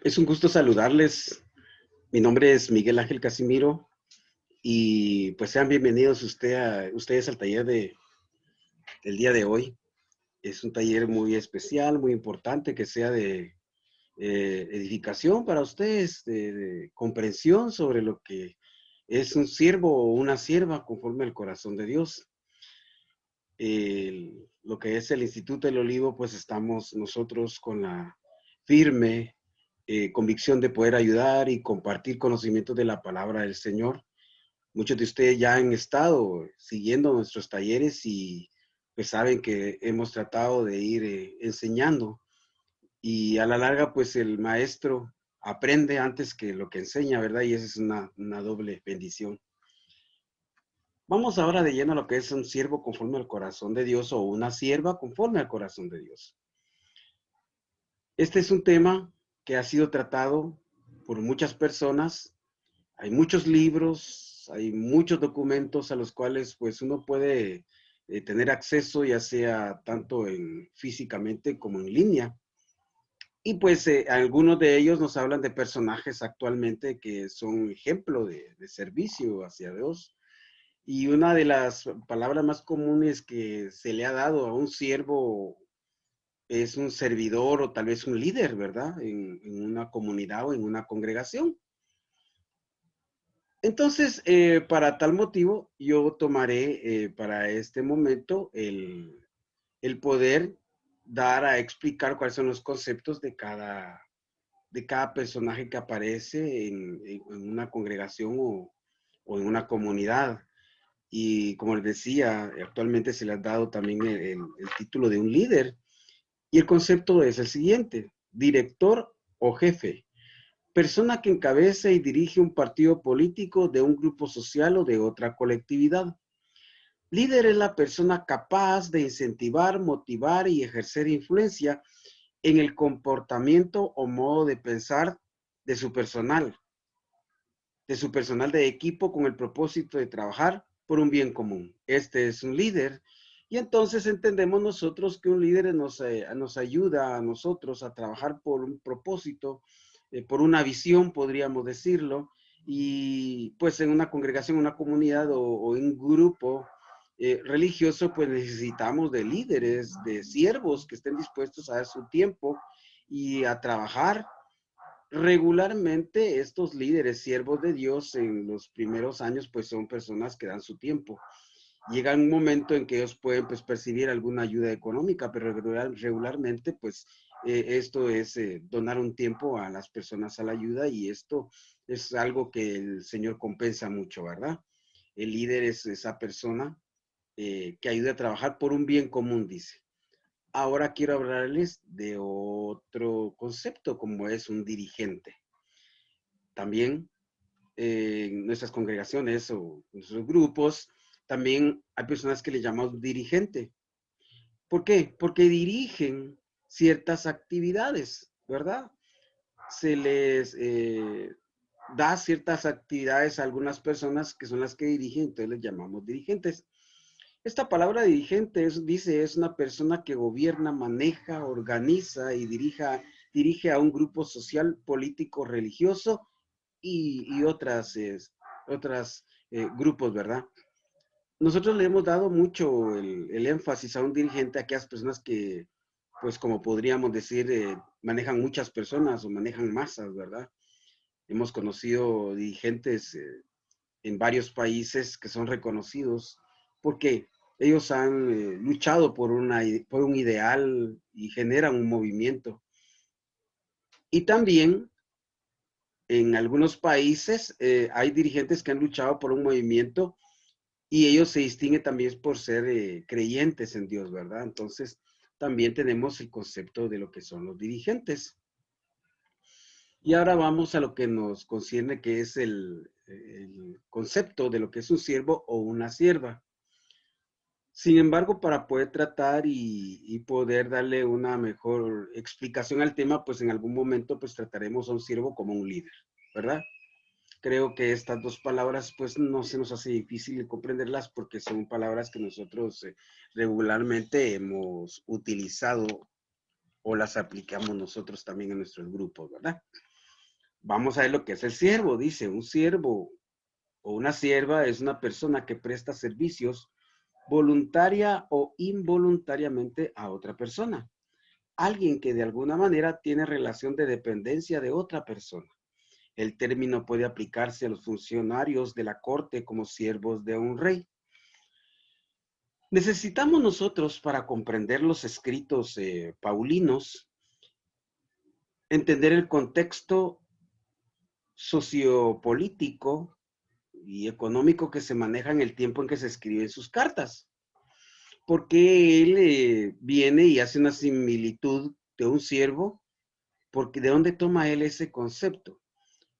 Es un gusto saludarles. Mi nombre es Miguel Ángel Casimiro y pues sean bienvenidos ustedes al taller del día de hoy. Es un taller muy especial, muy importante, que sea de edificación para ustedes, de comprensión sobre lo que es un siervo o una sierva conforme al corazón de Dios. Lo que es el Instituto del Olivo, pues estamos nosotros con la firme convicción de poder ayudar y compartir conocimientos de la palabra del Señor. Muchos de ustedes ya han estado siguiendo nuestros talleres y pues saben que hemos tratado de ir enseñando y a la larga pues el maestro aprende antes que lo que enseña, ¿verdad? Y esa es una doble bendición. Vamos ahora de lleno a lo que es un siervo conforme al corazón de Dios o una sierva conforme al corazón de Dios. Este es un tema que ha sido tratado por muchas personas. Hay muchos libros, hay muchos documentos a los cuales pues uno puede tener acceso, ya sea tanto físicamente como en línea. Y pues algunos de ellos nos hablan de personajes actualmente que son ejemplo de servicio hacia Dios. Y una de las palabras más comunes que se le ha dado a un siervo es un servidor o tal vez un líder, ¿verdad? En una comunidad o en una congregación. Entonces, para tal motivo, yo tomaré para este momento el poder dar a explicar cuáles son los conceptos de cada personaje que aparece en una congregación o en una comunidad. Y como les decía, actualmente se le ha dado también el título de un líder. Y el concepto es el siguiente: director o jefe. Persona que encabeza y dirige un partido político de un grupo social o de otra colectividad. Líder es la persona capaz de incentivar, motivar y ejercer influencia en el comportamiento o modo de pensar de su personal de equipo con el propósito de trabajar por un bien común. Este es un líder. Y entonces entendemos nosotros que un líder nos ayuda a nosotros a trabajar por un propósito, por una visión, podríamos decirlo, y pues en una congregación, una comunidad o en un grupo religioso, pues necesitamos de líderes, de siervos que estén dispuestos a dar su tiempo y a trabajar. Regularmente estos líderes, siervos de Dios en los primeros años, pues son personas que dan su tiempo. Llega un momento en que ellos pueden pues percibir alguna ayuda económica, pero regularmente pues esto es donar un tiempo a las personas a la ayuda, y esto es algo que el Señor compensa mucho, ¿verdad? El líder es esa persona que ayuda a trabajar por un bien común, dice. Ahora quiero hablarles de otro concepto, como es un dirigente. También en nuestras congregaciones o en nuestros grupos, también hay personas que le llamamos dirigente. ¿Por qué? Porque dirigen ciertas actividades, ¿verdad? Se les da ciertas actividades a algunas personas que son las que dirigen, entonces les llamamos dirigentes. Esta palabra dirigente dice, es una persona que gobierna, maneja, organiza y dirige a un grupo social, político, religioso y otras grupos, ¿verdad? Nosotros le hemos dado mucho el énfasis a un dirigente, a aquellas personas que, pues como podríamos decir, manejan muchas personas o manejan masas, ¿verdad? Hemos conocido dirigentes en varios países que son reconocidos porque ellos han luchado por un ideal y generan un movimiento. Y también en algunos países hay dirigentes que han luchado por un movimiento y ellos se distinguen también por ser creyentes en Dios, ¿verdad? Entonces, también tenemos el concepto de lo que son los dirigentes. Y ahora vamos a lo que nos concierne, que es el concepto de lo que es un siervo o una sierva. Sin embargo, para poder tratar y poder darle una mejor explicación al tema, pues en algún momento pues trataremos a un siervo como un líder, ¿verdad? Creo que estas dos palabras pues no se nos hace difícil comprenderlas porque son palabras que nosotros regularmente hemos utilizado o las aplicamos nosotros también en nuestros grupos, ¿verdad? Vamos a ver lo que es el siervo. Dice, un siervo o una sierva es una persona que presta servicios voluntaria o involuntariamente a otra persona. Alguien que de alguna manera tiene relación de dependencia de otra persona. El término puede aplicarse a los funcionarios de la corte como siervos de un rey. Necesitamos nosotros, para comprender los escritos paulinos, entender el contexto sociopolítico y económico que se maneja en el tiempo en que se escriben sus cartas. Porque él viene y hace una similitud de un siervo, porque ¿de dónde toma él ese concepto?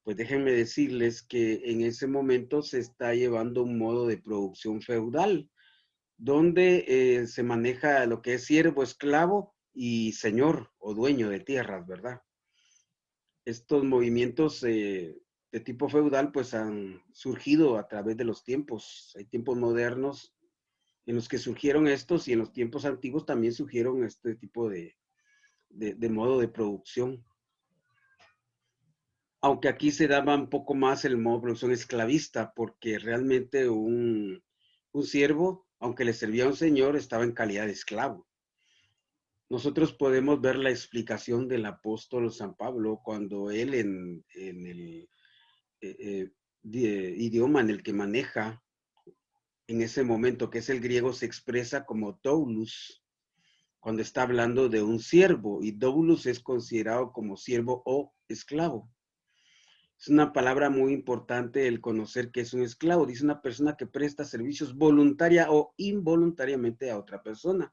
Pues déjenme decirles que en ese momento se está llevando un modo de producción feudal, donde se maneja lo que es siervo, esclavo y señor o dueño de tierras, ¿verdad? Estos movimientos de tipo feudal pues han surgido a través de los tiempos. Hay tiempos modernos en los que surgieron estos y en los tiempos antiguos también surgieron este tipo de modo de producción. Aunque aquí se daba un poco más el modo de producción esclavista, porque realmente un siervo, aunque le servía a un señor, estaba en calidad de esclavo. Nosotros podemos ver la explicación del apóstol San Pablo cuando él en el idioma en el que maneja en ese momento, que es el griego, se expresa como doulos, cuando está hablando de un siervo, y doulos es considerado como siervo o esclavo. Es una palabra muy importante el conocer que es un esclavo. Dice una persona que presta servicios voluntaria o involuntariamente a otra persona.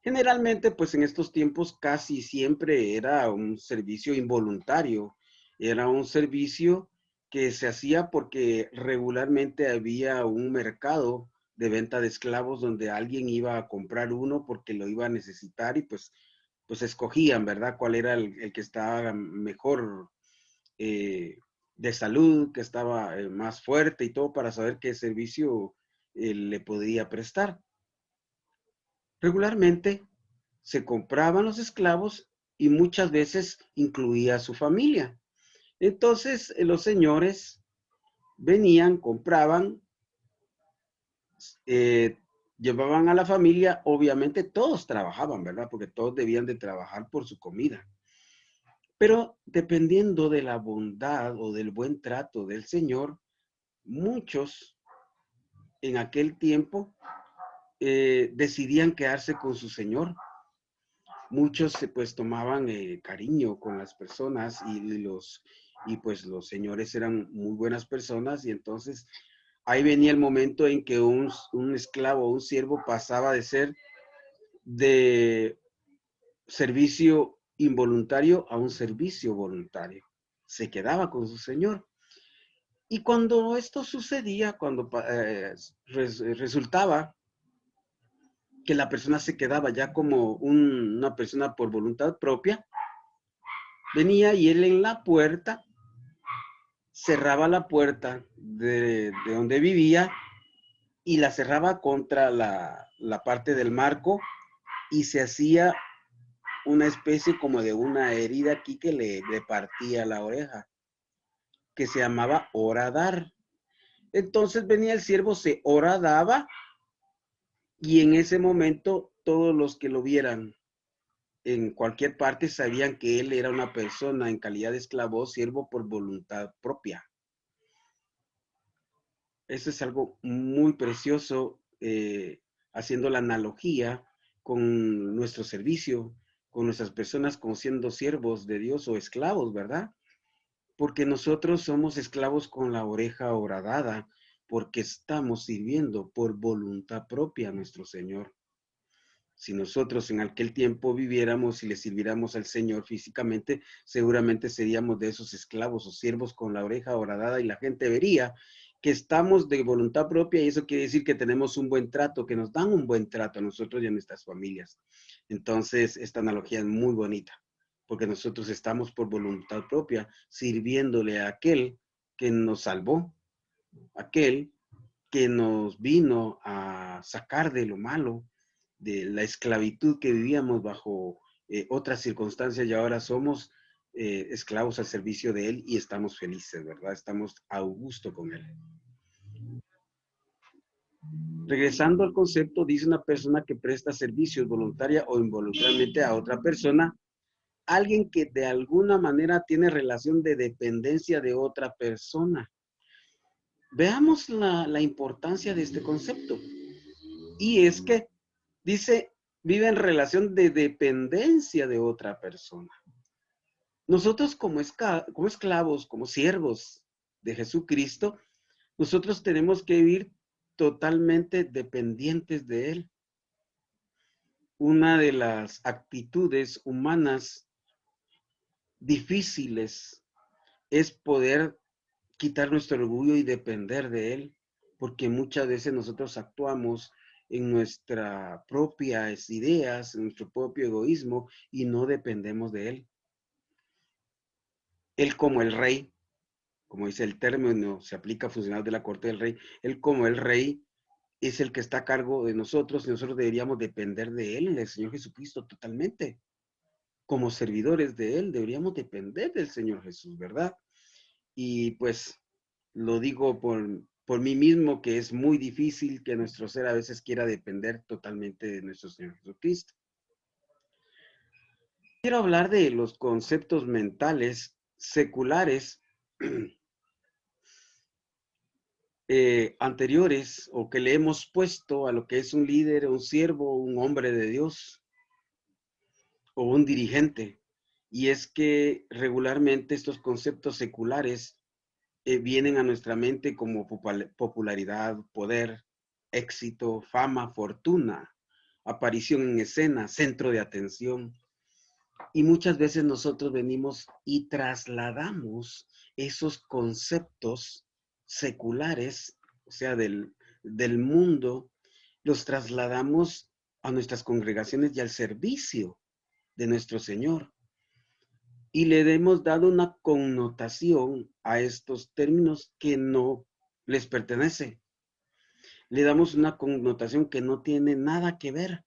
Generalmente, pues en estos tiempos casi siempre era un servicio involuntario. Era un servicio que se hacía porque regularmente había un mercado de venta de esclavos donde alguien iba a comprar uno porque lo iba a necesitar y pues escogían, ¿verdad? Cuál era el que estaba mejor eh, de salud, que estaba más fuerte y todo para saber qué servicio le podía prestar. Regularmente se compraban los esclavos y muchas veces incluía a su familia. Entonces los señores venían, compraban, eh, llevaban a la familia, obviamente todos trabajaban, ¿verdad? Porque todos debían de trabajar por su comida. Pero dependiendo de la bondad o del buen trato del Señor, muchos en aquel tiempo decidían quedarse con su Señor. Muchos pues tomaban cariño con las personas y pues los señores eran muy buenas personas y entonces ahí venía el momento en que un esclavo o un siervo pasaba de ser de servicio involuntario a un servicio voluntario. Se quedaba con su señor. Y cuando esto sucedía, cuando resultaba que la persona se quedaba ya como una persona por voluntad propia, venía y él en la puerta cerraba la puerta de donde vivía y la cerraba contra la parte del marco y se hacía una especie como de una herida aquí que le partía la oreja, que se llamaba horadar. Entonces venía el siervo, se horadaba y en ese momento todos los que lo vieran en cualquier parte sabían que él era una persona en calidad de esclavo o siervo por voluntad propia. Eso es algo muy precioso, haciendo la analogía con nuestro servicio, con nuestras personas como siendo siervos de Dios o esclavos, ¿verdad? Porque nosotros somos esclavos con la oreja horadada, porque estamos sirviendo por voluntad propia a nuestro Señor. Si nosotros en aquel tiempo viviéramos y le sirviéramos al Señor físicamente, seguramente seríamos de esos esclavos o siervos con la oreja horadada y la gente vería que estamos de voluntad propia y eso quiere decir que tenemos un buen trato, que nos dan un buen trato a nosotros y a nuestras familias. Entonces, esta analogía es muy bonita, porque nosotros estamos por voluntad propia sirviéndole a aquel que nos salvó, aquel que nos vino a sacar de lo malo, de la esclavitud que vivíamos bajo otras circunstancias y ahora somos esclavos al servicio de Él y estamos felices, ¿verdad? Estamos a gusto con Él. Regresando al concepto, dice una persona que presta servicios voluntaria o involuntariamente a otra persona, alguien que de alguna manera tiene relación de dependencia de otra persona. Veamos la importancia de este concepto. Y es que dice, vive en relación de dependencia de otra persona. Nosotros como esclavos, como siervos de Jesucristo, nosotros tenemos que vivir totalmente dependientes de Él. Una de las actitudes humanas difíciles es poder quitar nuestro orgullo y depender de Él, porque muchas veces nosotros actuamos en nuestras propias ideas, en nuestro propio egoísmo y no dependemos de Él. Él como el rey, como dice el término, se aplica a funcionarios de la corte del rey, Él como el rey es el que está a cargo de nosotros y nosotros deberíamos depender de Él, del Señor Jesucristo totalmente. Como servidores de Él deberíamos depender del Señor Jesús, ¿verdad? Y pues lo digo por mí mismo, que es muy difícil que nuestro ser a veces quiera depender totalmente de nuestro Señor Jesucristo. Quiero hablar de los conceptos mentales seculares anteriores o que le hemos puesto a lo que es un líder, un siervo, un hombre de Dios o un dirigente. Y es que regularmente estos conceptos seculares vienen a nuestra mente como popularidad, poder, éxito, fama, fortuna, aparición en escena, centro de atención. Y muchas veces nosotros venimos y trasladamos esos conceptos seculares, o sea, del mundo, los trasladamos a nuestras congregaciones y al servicio de nuestro Señor. Y le hemos dado una connotación a estos términos que no les pertenece. Le damos una connotación que no tiene nada que ver.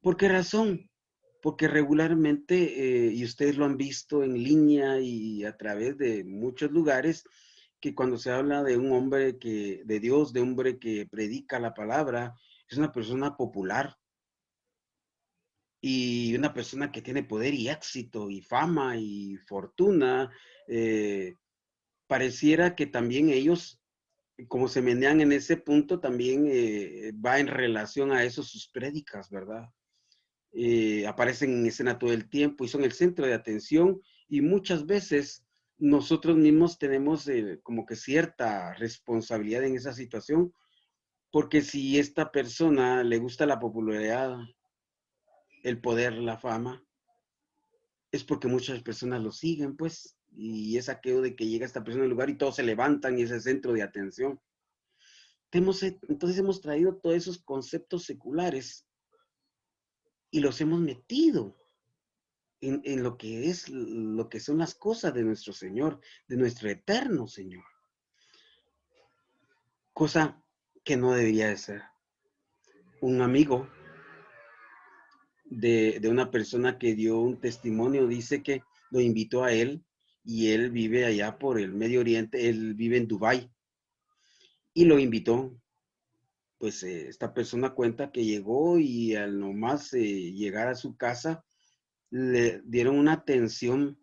¿Por qué razón? Porque regularmente, y ustedes lo han visto en línea y a través de muchos lugares, que cuando se habla de un hombre de Dios, de un hombre que predica la palabra, es una persona popular y una persona que tiene poder y éxito y fama y fortuna. Pareciera que también ellos, como se menean en ese punto, también va en relación a eso sus prédicas, ¿verdad? Aparecen en escena todo el tiempo y son el centro de atención y muchas veces nosotros mismos tenemos como que cierta responsabilidad en esa situación, porque si esta persona le gusta la popularidad, el poder, la fama, es porque muchas personas lo siguen, pues, y es aquello de que llega esta persona al lugar y todos se levantan y es el centro de atención. Entonces hemos traído todos esos conceptos seculares y los hemos metido en lo que son las cosas de nuestro Señor, de nuestro eterno Señor. Cosa que no debería de ser. Un amigo de una persona que dio un testimonio dice que lo invitó a él y él vive allá por el Medio Oriente, él vive en Dubái y lo invitó. Pues esta persona cuenta que llegó y al nomás llegar a su casa le dieron una atención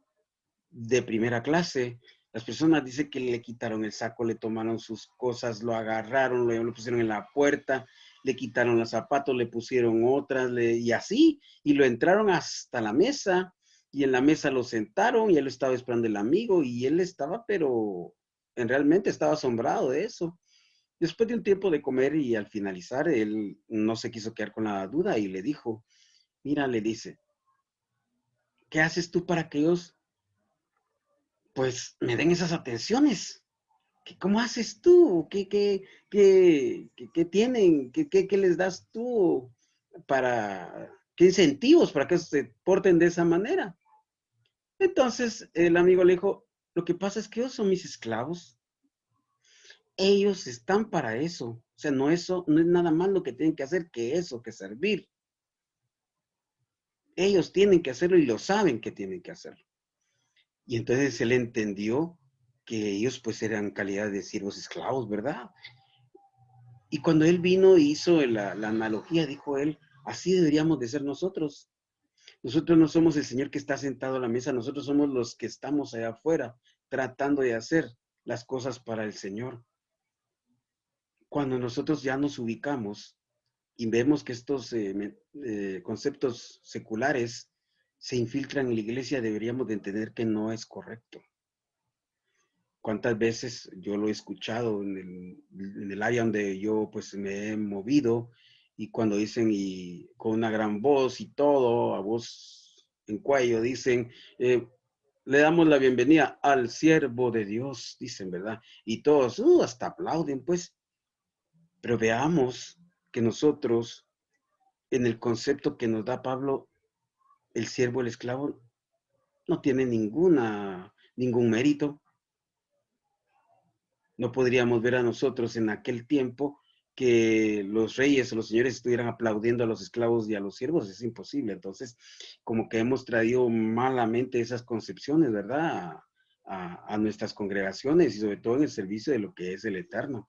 de primera clase. Las personas dicen que le quitaron el saco, le tomaron sus cosas, lo agarraron, lo pusieron en la puerta, le quitaron los zapatos, le pusieron otras, y así, y lo entraron hasta la mesa, y en la mesa lo sentaron, y él estaba esperando el amigo, y él estaba, pero realmente estaba asombrado de eso. Después de un tiempo de comer y al finalizar, él no se quiso quedar con la duda y le dijo, mira, le dice, ¿qué haces tú para que ellos pues me den esas atenciones? ¿Cómo haces tú? ¿Qué tienen? ¿Qué les das tú qué incentivos para que se porten de esa manera? Entonces el amigo le dijo, lo que pasa es que ellos son mis esclavos. Ellos están para eso. O sea, no es nada más lo que tienen que hacer que eso, que servir. Ellos tienen que hacerlo y lo saben que tienen que hacerlo. Y entonces él entendió que ellos pues eran calidad de siervos esclavos, ¿verdad? Y cuando él vino y hizo la analogía, dijo él, así deberíamos de ser nosotros. Nosotros no somos el Señor que está sentado a la mesa, nosotros somos los que estamos allá afuera tratando de hacer las cosas para el Señor. Cuando nosotros ya nos ubicamos y vemos que estos conceptos seculares se infiltran en la iglesia, deberíamos de entender que no es correcto. ¿Cuántas veces yo lo he escuchado en el área donde yo pues me he movido y cuando dicen y con una gran voz y todo, a voz en cuello, dicen, le damos la bienvenida al siervo de Dios, dicen, ¿verdad? Y todos, hasta aplauden, pues. Pero veamos que nosotros, en el concepto que nos da Pablo, el siervo, el esclavo, no tiene ningún mérito. No podríamos ver a nosotros en aquel tiempo que los reyes o los señores estuvieran aplaudiendo a los esclavos y a los siervos, es imposible. Entonces, como que hemos traído malamente esas concepciones, ¿verdad? A nuestras congregaciones y sobre todo en el servicio de lo que es el eterno.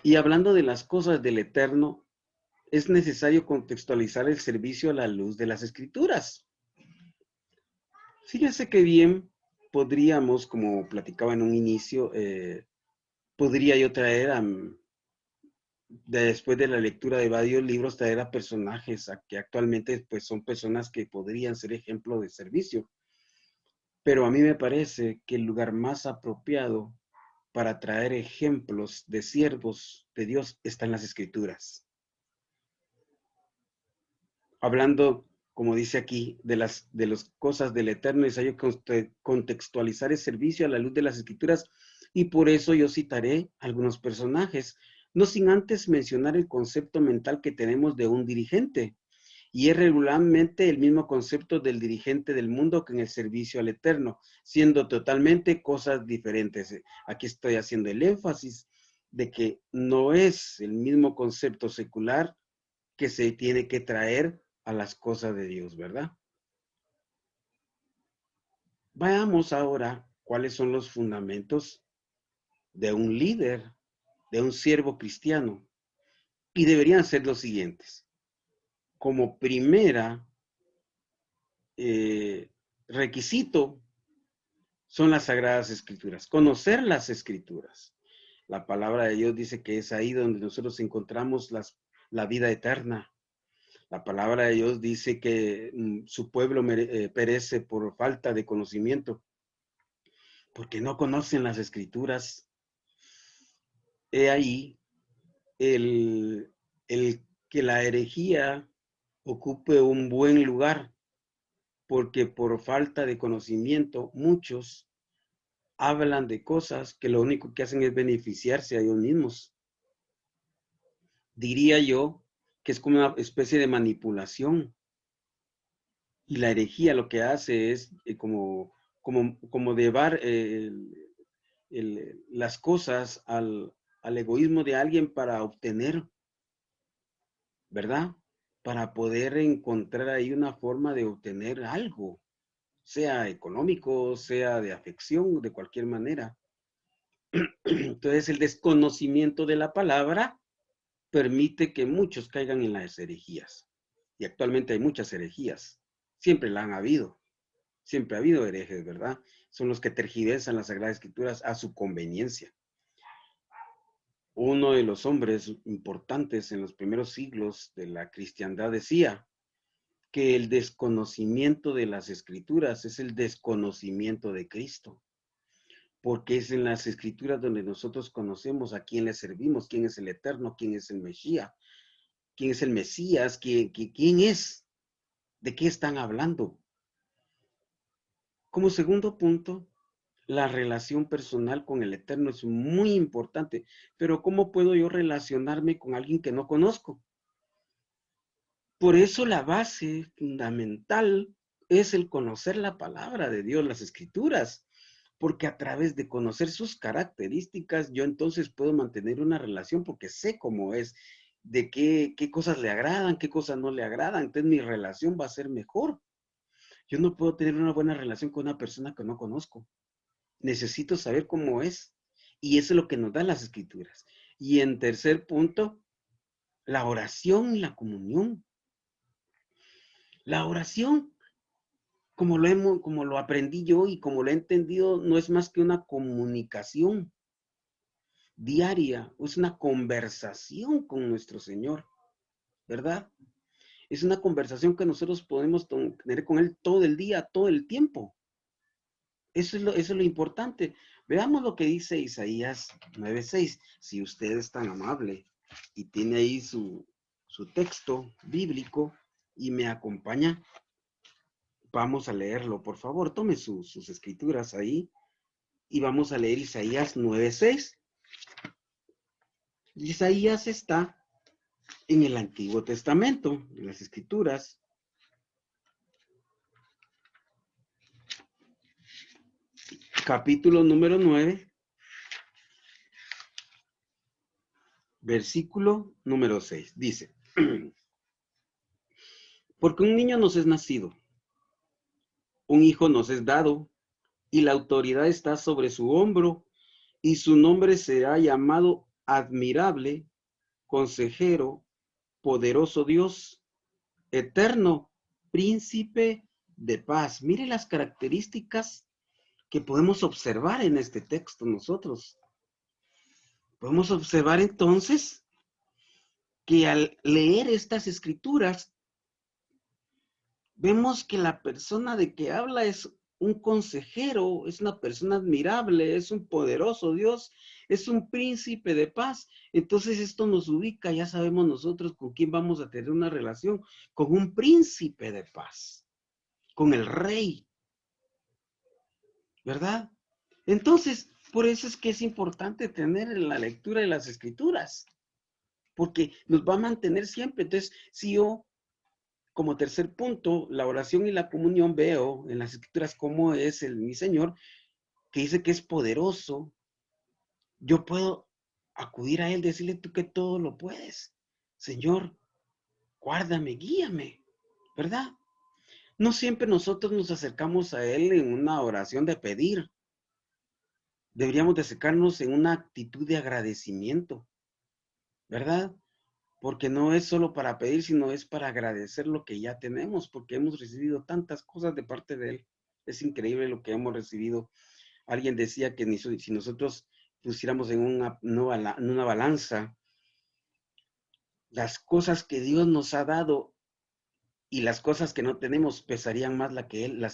Y hablando de las cosas del eterno, es necesario contextualizar el servicio a la luz de las escrituras. Fíjense que bien podríamos, como platicaba en un inicio, podría yo traer después de la lectura de varios libros, traer a personajes que actualmente pues, son personas que podrían ser ejemplo de servicio. Pero a mí me parece que el lugar más apropiado para traer ejemplos de siervos de Dios está en las Escrituras. Hablando, como dice aquí, de las cosas del Eterno, es necesario contextualizar el servicio a la luz de las Escrituras y por eso yo citaré algunos personajes, no sin antes mencionar el concepto mental que tenemos de un dirigente. Y es regularmente el mismo concepto del dirigente del mundo que en el servicio al Eterno, siendo totalmente cosas diferentes. Aquí estoy haciendo el énfasis de que no es el mismo concepto secular que se tiene que traer a las cosas de Dios, ¿verdad? Veamos ahora cuáles son los fundamentos de un líder, de un siervo cristiano. Y deberían ser los siguientes. Como primera requisito son las Sagradas Escrituras. Conocer las Escrituras. La palabra de Dios dice que es ahí donde nosotros encontramos la vida eterna. La palabra de Dios dice que su pueblo perece por falta de conocimiento, porque no conocen las Escrituras. He ahí el que la herejía ocupe un buen lugar, porque por falta de conocimiento muchos hablan de cosas que lo único que hacen es beneficiarse a ellos mismos. Diría yo que es como una especie de manipulación. Y la herejía lo que hace es como llevar las cosas al egoísmo de alguien para obtener, ¿verdad? Para poder encontrar ahí una forma de obtener algo, sea económico, sea de afección, de cualquier manera. Entonces, el desconocimiento de la palabra permite que muchos caigan en las herejías. Y actualmente hay muchas herejías. Siempre la han habido. Siempre ha habido herejes, ¿verdad? Son los que tergiversan las Sagradas Escrituras a su conveniencia. Uno de los hombres importantes en los primeros siglos de la cristiandad decía que el desconocimiento de las Escrituras es el desconocimiento de Cristo. Porque es en las Escrituras donde nosotros conocemos a quién le servimos, quién es el Eterno, quién es el Mesías, quién es el Mesías, quién es, de qué están hablando. Como segundo punto, la relación personal con el Eterno es muy importante, pero ¿cómo puedo yo relacionarme con alguien que no conozco? Por eso la base fundamental es el conocer la palabra de Dios, las Escrituras, porque a través de conocer sus características, yo entonces puedo mantener una relación porque sé cómo es. de qué cosas le agradan, qué cosas no le agradan. Entonces mi relación va a ser mejor. Yo no puedo tener una buena relación con una persona que no conozco. Necesito saber cómo es. Y eso es lo que nos dan las escrituras. Y en tercer punto, la oración y la comunión. La oración, como lo aprendí yo y como lo he entendido, no es más que una comunicación diaria, es una conversación con nuestro Señor, ¿verdad? Es una conversación que nosotros podemos tener con Él todo el día, todo el tiempo. Eso es lo importante. Veamos lo que dice Isaías 9:6. Si usted es tan amable y tiene ahí su texto bíblico y me acompaña, vamos a leerlo, por favor. Tome sus escrituras ahí y vamos a leer Isaías 9:6. Isaías está en el Antiguo Testamento, en las escrituras. Capítulo número 9, versículo número 6. Dice, porque un niño nos es nacido, un hijo nos es dado, y la autoridad está sobre su hombro, y su nombre será llamado admirable, consejero, poderoso Dios, eterno, príncipe de paz. Mire las características que podemos observar en este texto nosotros. Podemos observar entonces que al leer estas escrituras, vemos que la persona de que habla es un consejero, es una persona admirable, es un poderoso Dios, es un príncipe de paz. Entonces esto nos ubica, ya sabemos nosotros con quién vamos a tener una relación, con un príncipe de paz, con el rey, ¿verdad? Entonces, por eso es que es importante tener la lectura de las escrituras, porque nos va a mantener siempre. Entonces, si yo, como tercer punto, la oración y la comunión, veo en las escrituras cómo es mi Señor, que dice que es poderoso, yo puedo acudir a Él, decirle tú que todo lo puedes. Señor, guárdame, guíame, ¿verdad? No siempre nosotros nos acercamos a Él en una oración de pedir. Deberíamos de acercarnos en una actitud de agradecimiento, ¿verdad? Porque no es solo para pedir, sino es para agradecer lo que ya tenemos, porque hemos recibido tantas cosas de parte de Él. Es increíble lo que hemos recibido. Alguien decía que si nosotros pusiéramos en una balanza las cosas que Dios nos ha dado y las cosas que no tenemos, pesarían más las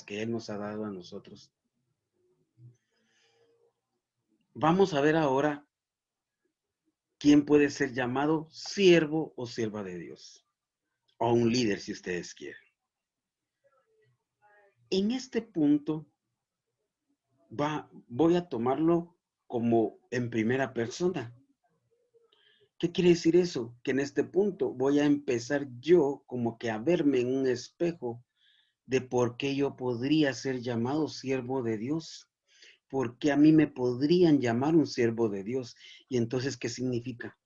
que Él nos ha dado a nosotros. Vamos a ver ahora quién puede ser llamado siervo o sierva de Dios, o un líder si ustedes quieren. En este punto voy a tomarlo como en primera persona. ¿Qué quiere decir eso? Que en este punto voy a empezar yo como que a verme en un espejo de por qué yo podría ser llamado siervo de Dios. ¿Por qué a mí me podrían llamar un siervo de Dios? Y entonces, ¿qué significa?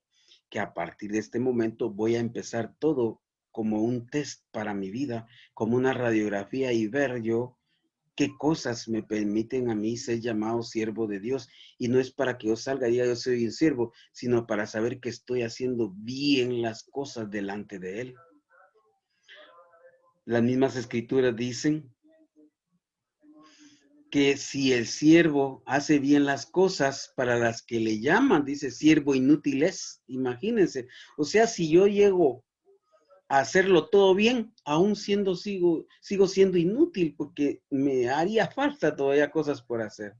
Que a partir de este momento voy a empezar todo como un test para mi vida, como una radiografía y ver yo qué cosas me permiten a mí ser llamado siervo de Dios. Y no es para que yo salga y diga yo soy un siervo, sino para saber que estoy haciendo bien las cosas delante de Él. Las mismas escrituras dicen que si el siervo hace bien las cosas para las que le llaman, dice siervo inútil es, imagínense. O sea, si yo llego a hacerlo todo bien, aún sigo siendo inútil porque me haría falta todavía cosas por hacer.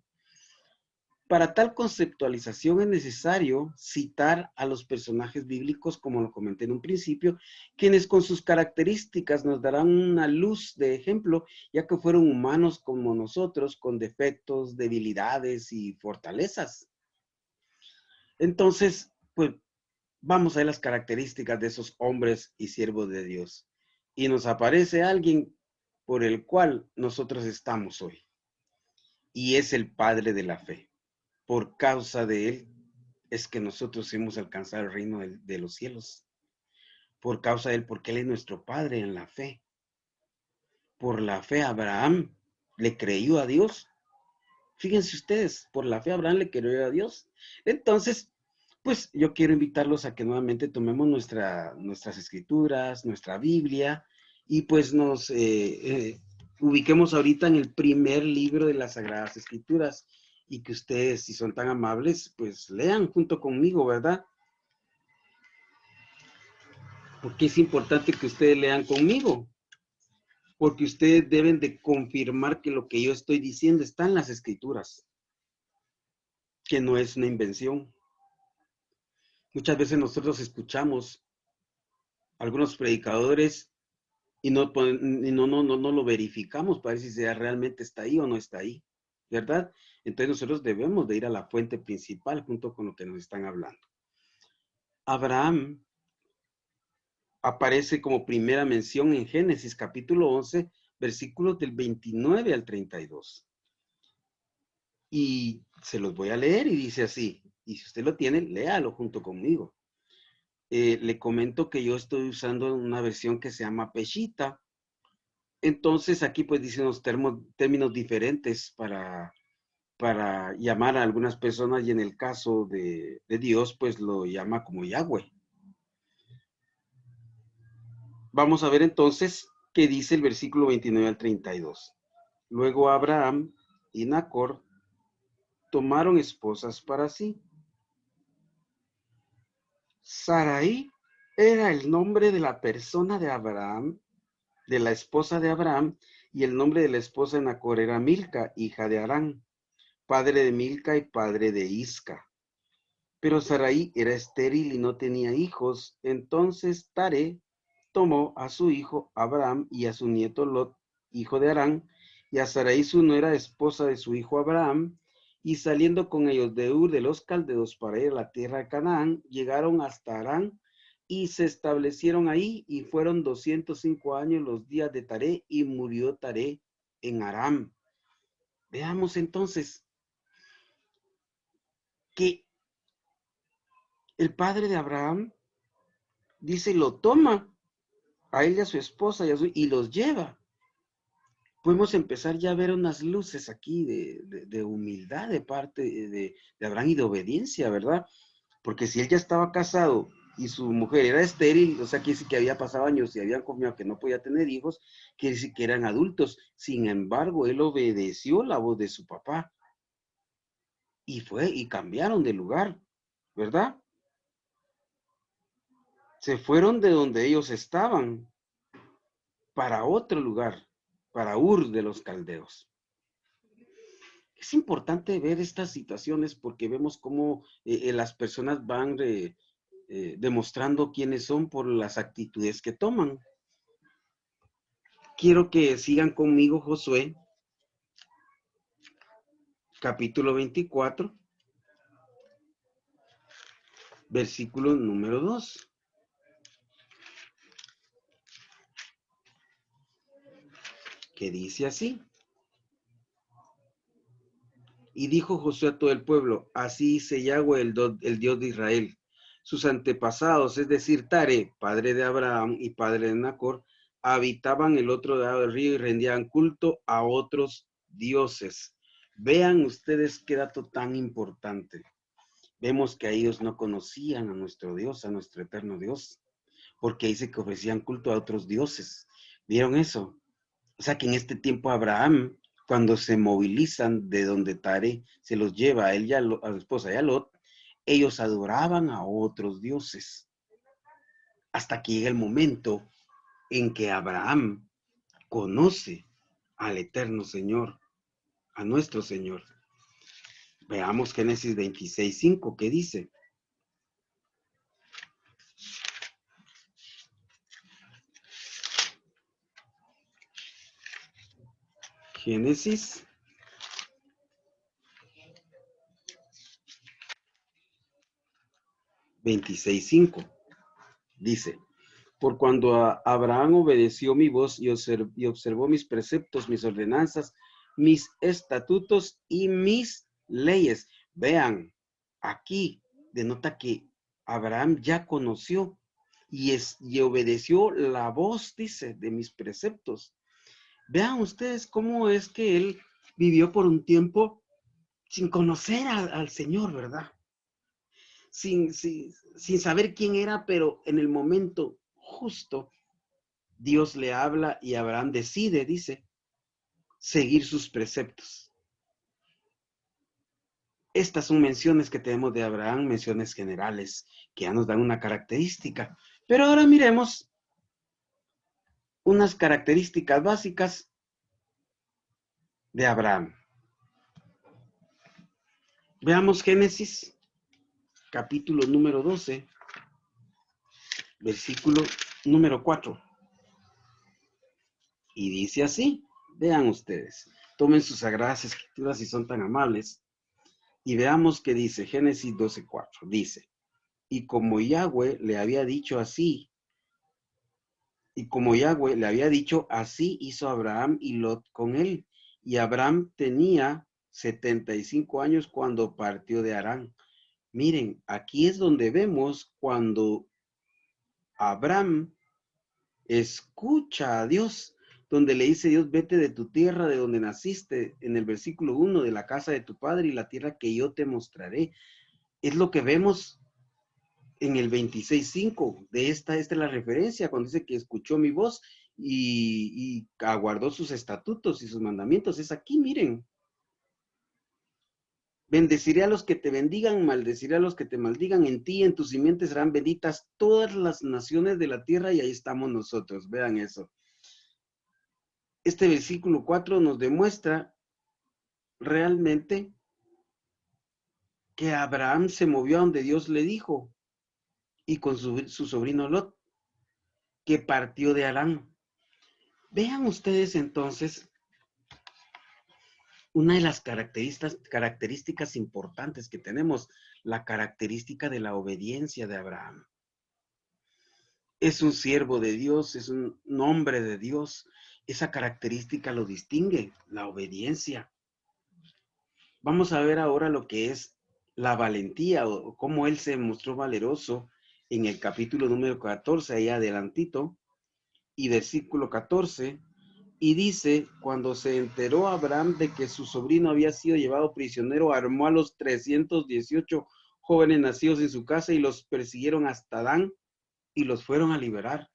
Para tal conceptualización es necesario citar a los personajes bíblicos, como lo comenté en un principio, quienes con sus características nos darán una luz de ejemplo, ya que fueron humanos como nosotros, con defectos, debilidades y fortalezas. Entonces, pues vamos a ver las características de esos hombres y siervos de Dios. Y nos aparece alguien por el cual nosotros estamos hoy, y es el Padre de la fe. Por causa de Él es que nosotros hemos alcanzado el reino de los cielos. por causa de él, porque él es nuestro Padre en la fe. Por la fe Abraham le creyó a Dios. Fíjense ustedes, por la fe Abraham le creyó a Dios. Entonces, pues yo quiero invitarlos a que nuevamente tomemos nuestras escrituras, nuestra Biblia, y pues nos ubiquemos ahorita en el primer libro de las Sagradas Escrituras, y que ustedes, si son tan amables, pues lean junto conmigo, ¿verdad? Porque es importante que ustedes lean conmigo, porque ustedes deben de confirmar que lo que yo estoy diciendo está en las Escrituras, que no es una invención. Muchas veces nosotros escuchamos algunos predicadores y no lo verificamos para ver si realmente está ahí o no está ahí, ¿verdad? Entonces nosotros debemos de ir a la fuente principal junto con lo que nos están hablando. Abraham aparece como primera mención en Génesis capítulo 11, versículos del 29 al 32. Y se los voy a leer y dice así, y si usted lo tiene, léalo junto conmigo. Le comento que yo estoy usando una versión que se llama Peshitta. Entonces aquí pues dicen los términos diferentes para llamar a algunas personas y en el caso de Dios pues lo llama como Yahweh. Vamos a ver entonces qué dice el versículo 29 al 32. Luego Abraham y Nacor tomaron esposas para sí. Sarai era el nombre de la persona de Abraham, de la esposa de Abraham, y el nombre de la esposa de Nacor era Milca, hija de Harán, padre de Milca y padre de Isca. Pero Sarai era estéril y no tenía hijos. Entonces Taré tomó a su hijo Abraham y a su nieto Lot, hijo de Harán, y a Sarai su nuera, esposa de su hijo Abraham, y saliendo con ellos de Ur de los Caldeos para ir a la tierra de Canaán, llegaron hasta Harán y se establecieron ahí, y fueron 205 años los días de Taré, y murió Taré en Aram. Veamos entonces que el padre de Abraham dice, lo toma a él y a su esposa y los lleva. Podemos empezar ya a ver unas luces aquí de humildad de parte de Abraham y de obediencia, ¿verdad? Porque si él ya estaba casado y su mujer era estéril, o sea, quiere decir que había pasado años y habían comido que no podía tener hijos, quiere decir que eran adultos. Sin embargo, él obedeció la voz de su papá y fue y cambiaron de lugar, ¿verdad? Se fueron de donde ellos estaban para otro lugar, para Ur de los Caldeos. Es importante ver estas situaciones porque vemos cómo las personas van demostrando quiénes son por las actitudes que toman. Quiero que sigan conmigo Josué, capítulo 24, versículo número 2, que dice así. Y dijo Josué a todo el pueblo, así dice Yahweh, el Dios de Israel. Sus antepasados, es decir, Tare, padre de Abraham y padre de Nacor, habitaban el otro lado del río y rendían culto a otros dioses. Vean ustedes qué dato tan importante. Vemos que ellos no conocían a nuestro Dios, a nuestro eterno Dios, porque dice que ofrecían culto a otros dioses. ¿Vieron eso? O sea que en este tiempo Abraham, cuando se movilizan de donde Tare se los lleva a él y a su esposa y a Lot, ellos adoraban a otros dioses. Hasta que llega el momento en que Abraham conoce al eterno Señor, a nuestro Señor. Veamos Génesis 26:5, ¿qué dice? Génesis 26:5 dice, por cuando Abraham obedeció mi voz y observó mis preceptos, mis ordenanzas, mis estatutos y mis leyes. Vean, aquí denota que Abraham ya conoció y obedeció la voz, dice, de mis preceptos. Vean ustedes cómo es que él vivió por un tiempo sin conocer al Señor, ¿verdad? Sin saber quién era, pero en el momento justo, Dios le habla y Abraham decide, dice, seguir sus preceptos. Estas son menciones que tenemos de Abraham, menciones generales, que ya nos dan una característica. Pero ahora miremos unas características básicas de Abraham. Veamos Génesis, capítulo número 12, versículo número 4. Y dice así, vean ustedes, tomen sus sagradas escrituras si son tan amables, y veamos qué dice Génesis 12:4. Dice, y como Yahweh le había dicho así, hizo Abraham y Lot con él. Y Abraham tenía 75 años cuando partió de Harán. Miren, aquí es donde vemos cuando Abraham escucha a Dios, donde le dice Dios, vete de tu tierra, de donde naciste, en el versículo 1, de la casa de tu padre y la tierra que yo te mostraré. Es lo que vemos en el 26:5, esta es la referencia, cuando dice que escuchó mi voz y aguardó sus estatutos y sus mandamientos. Es aquí, miren. Bendeciré a los que te bendigan, maldeciré a los que te maldigan. En ti, en tus simientes serán benditas todas las naciones de la tierra, y ahí estamos nosotros. Vean eso. Este versículo 4 nos demuestra realmente que Abraham se movió a donde Dios le dijo, y con su sobrino Lot, que partió de Harán. Vean ustedes entonces una de las características importantes que tenemos, la característica de la obediencia de Abraham. Es un siervo de Dios, es un hombre de Dios. Esa característica lo distingue, la obediencia. Vamos a ver ahora lo que es la valentía, o cómo él se mostró valeroso en el capítulo número 14, ahí adelantito, y versículo 14. Y dice, cuando se enteró Abraham de que su sobrino había sido llevado prisionero, armó a los 318 jóvenes nacidos en su casa y los persiguieron hasta Dan y los fueron a liberar.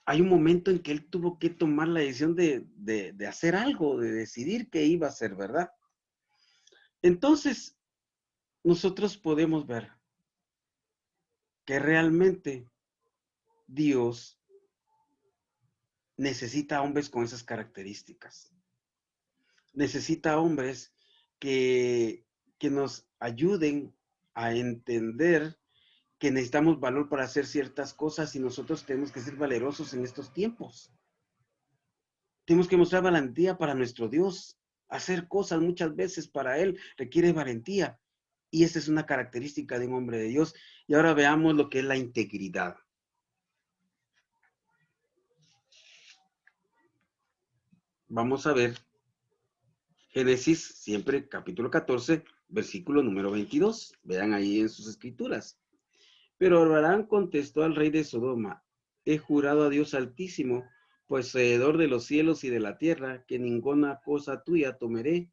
Hay un momento en que él tuvo que tomar la decisión de hacer algo, de decidir qué iba a hacer, ¿verdad? Entonces, nosotros podemos ver que realmente Dios necesita hombres con esas características. Necesita hombres que nos ayuden a entender que necesitamos valor para hacer ciertas cosas, y nosotros tenemos que ser valerosos en estos tiempos. Tenemos que mostrar valentía para nuestro Dios. Hacer cosas muchas veces para Él requiere valentía, y esa es una característica de un hombre de Dios. Y ahora veamos lo que es la integridad. Vamos a ver Génesis, siempre capítulo 14, versículo número 22. Vean ahí en sus escrituras. Pero Abraham contestó al rey de Sodoma, he jurado a Dios Altísimo, poseedor de los cielos y de la tierra, que ninguna cosa tuya tomaré,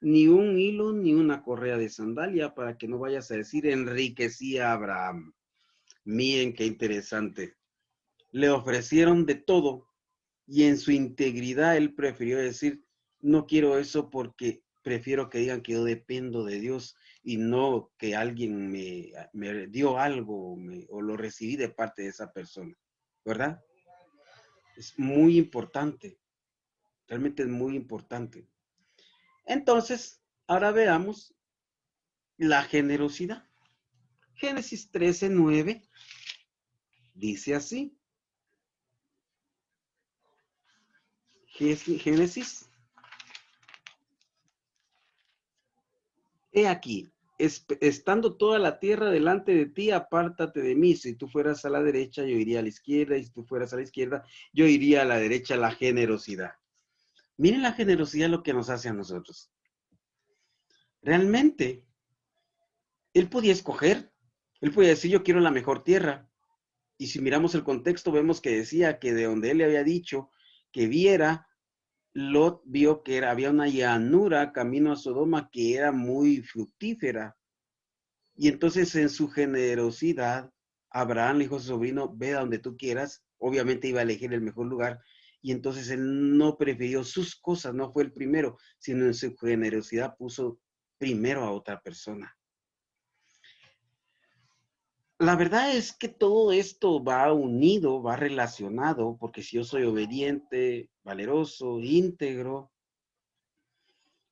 ni un hilo ni una correa de sandalia, para que no vayas a decir, enriquecí a Abraham. Miren qué interesante. Le ofrecieron de todo, y en su integridad él prefirió decir, no quiero eso porque prefiero que digan que yo dependo de Dios y no que alguien me dio algo o lo recibí de parte de esa persona, ¿verdad? Es muy importante, realmente es muy importante. Entonces, ahora veamos la generosidad. Génesis 13:9 dice así. Génesis, he aquí, estando toda la tierra delante de ti, apártate de mí. Si tú fueras a la derecha, yo iría a la izquierda, y si tú fueras a la izquierda, yo iría a la derecha. La generosidad. Miren la generosidad, lo que nos hace a nosotros. Realmente, él podía escoger, él podía decir, yo quiero la mejor tierra, Y si miramos el contexto, vemos que decía que de donde él le había dicho que viera, Lot vio que había una llanura camino a Sodoma que era muy fructífera. Y entonces en su generosidad, Abraham le dijo a su sobrino, ve a donde tú quieras. Obviamente iba a elegir el mejor lugar. Y entonces él no prefirió sus cosas, no fue el primero, sino en su generosidad puso primero a otra persona. La verdad es que todo esto va unido, va relacionado, porque si yo soy obediente, valeroso, íntegro,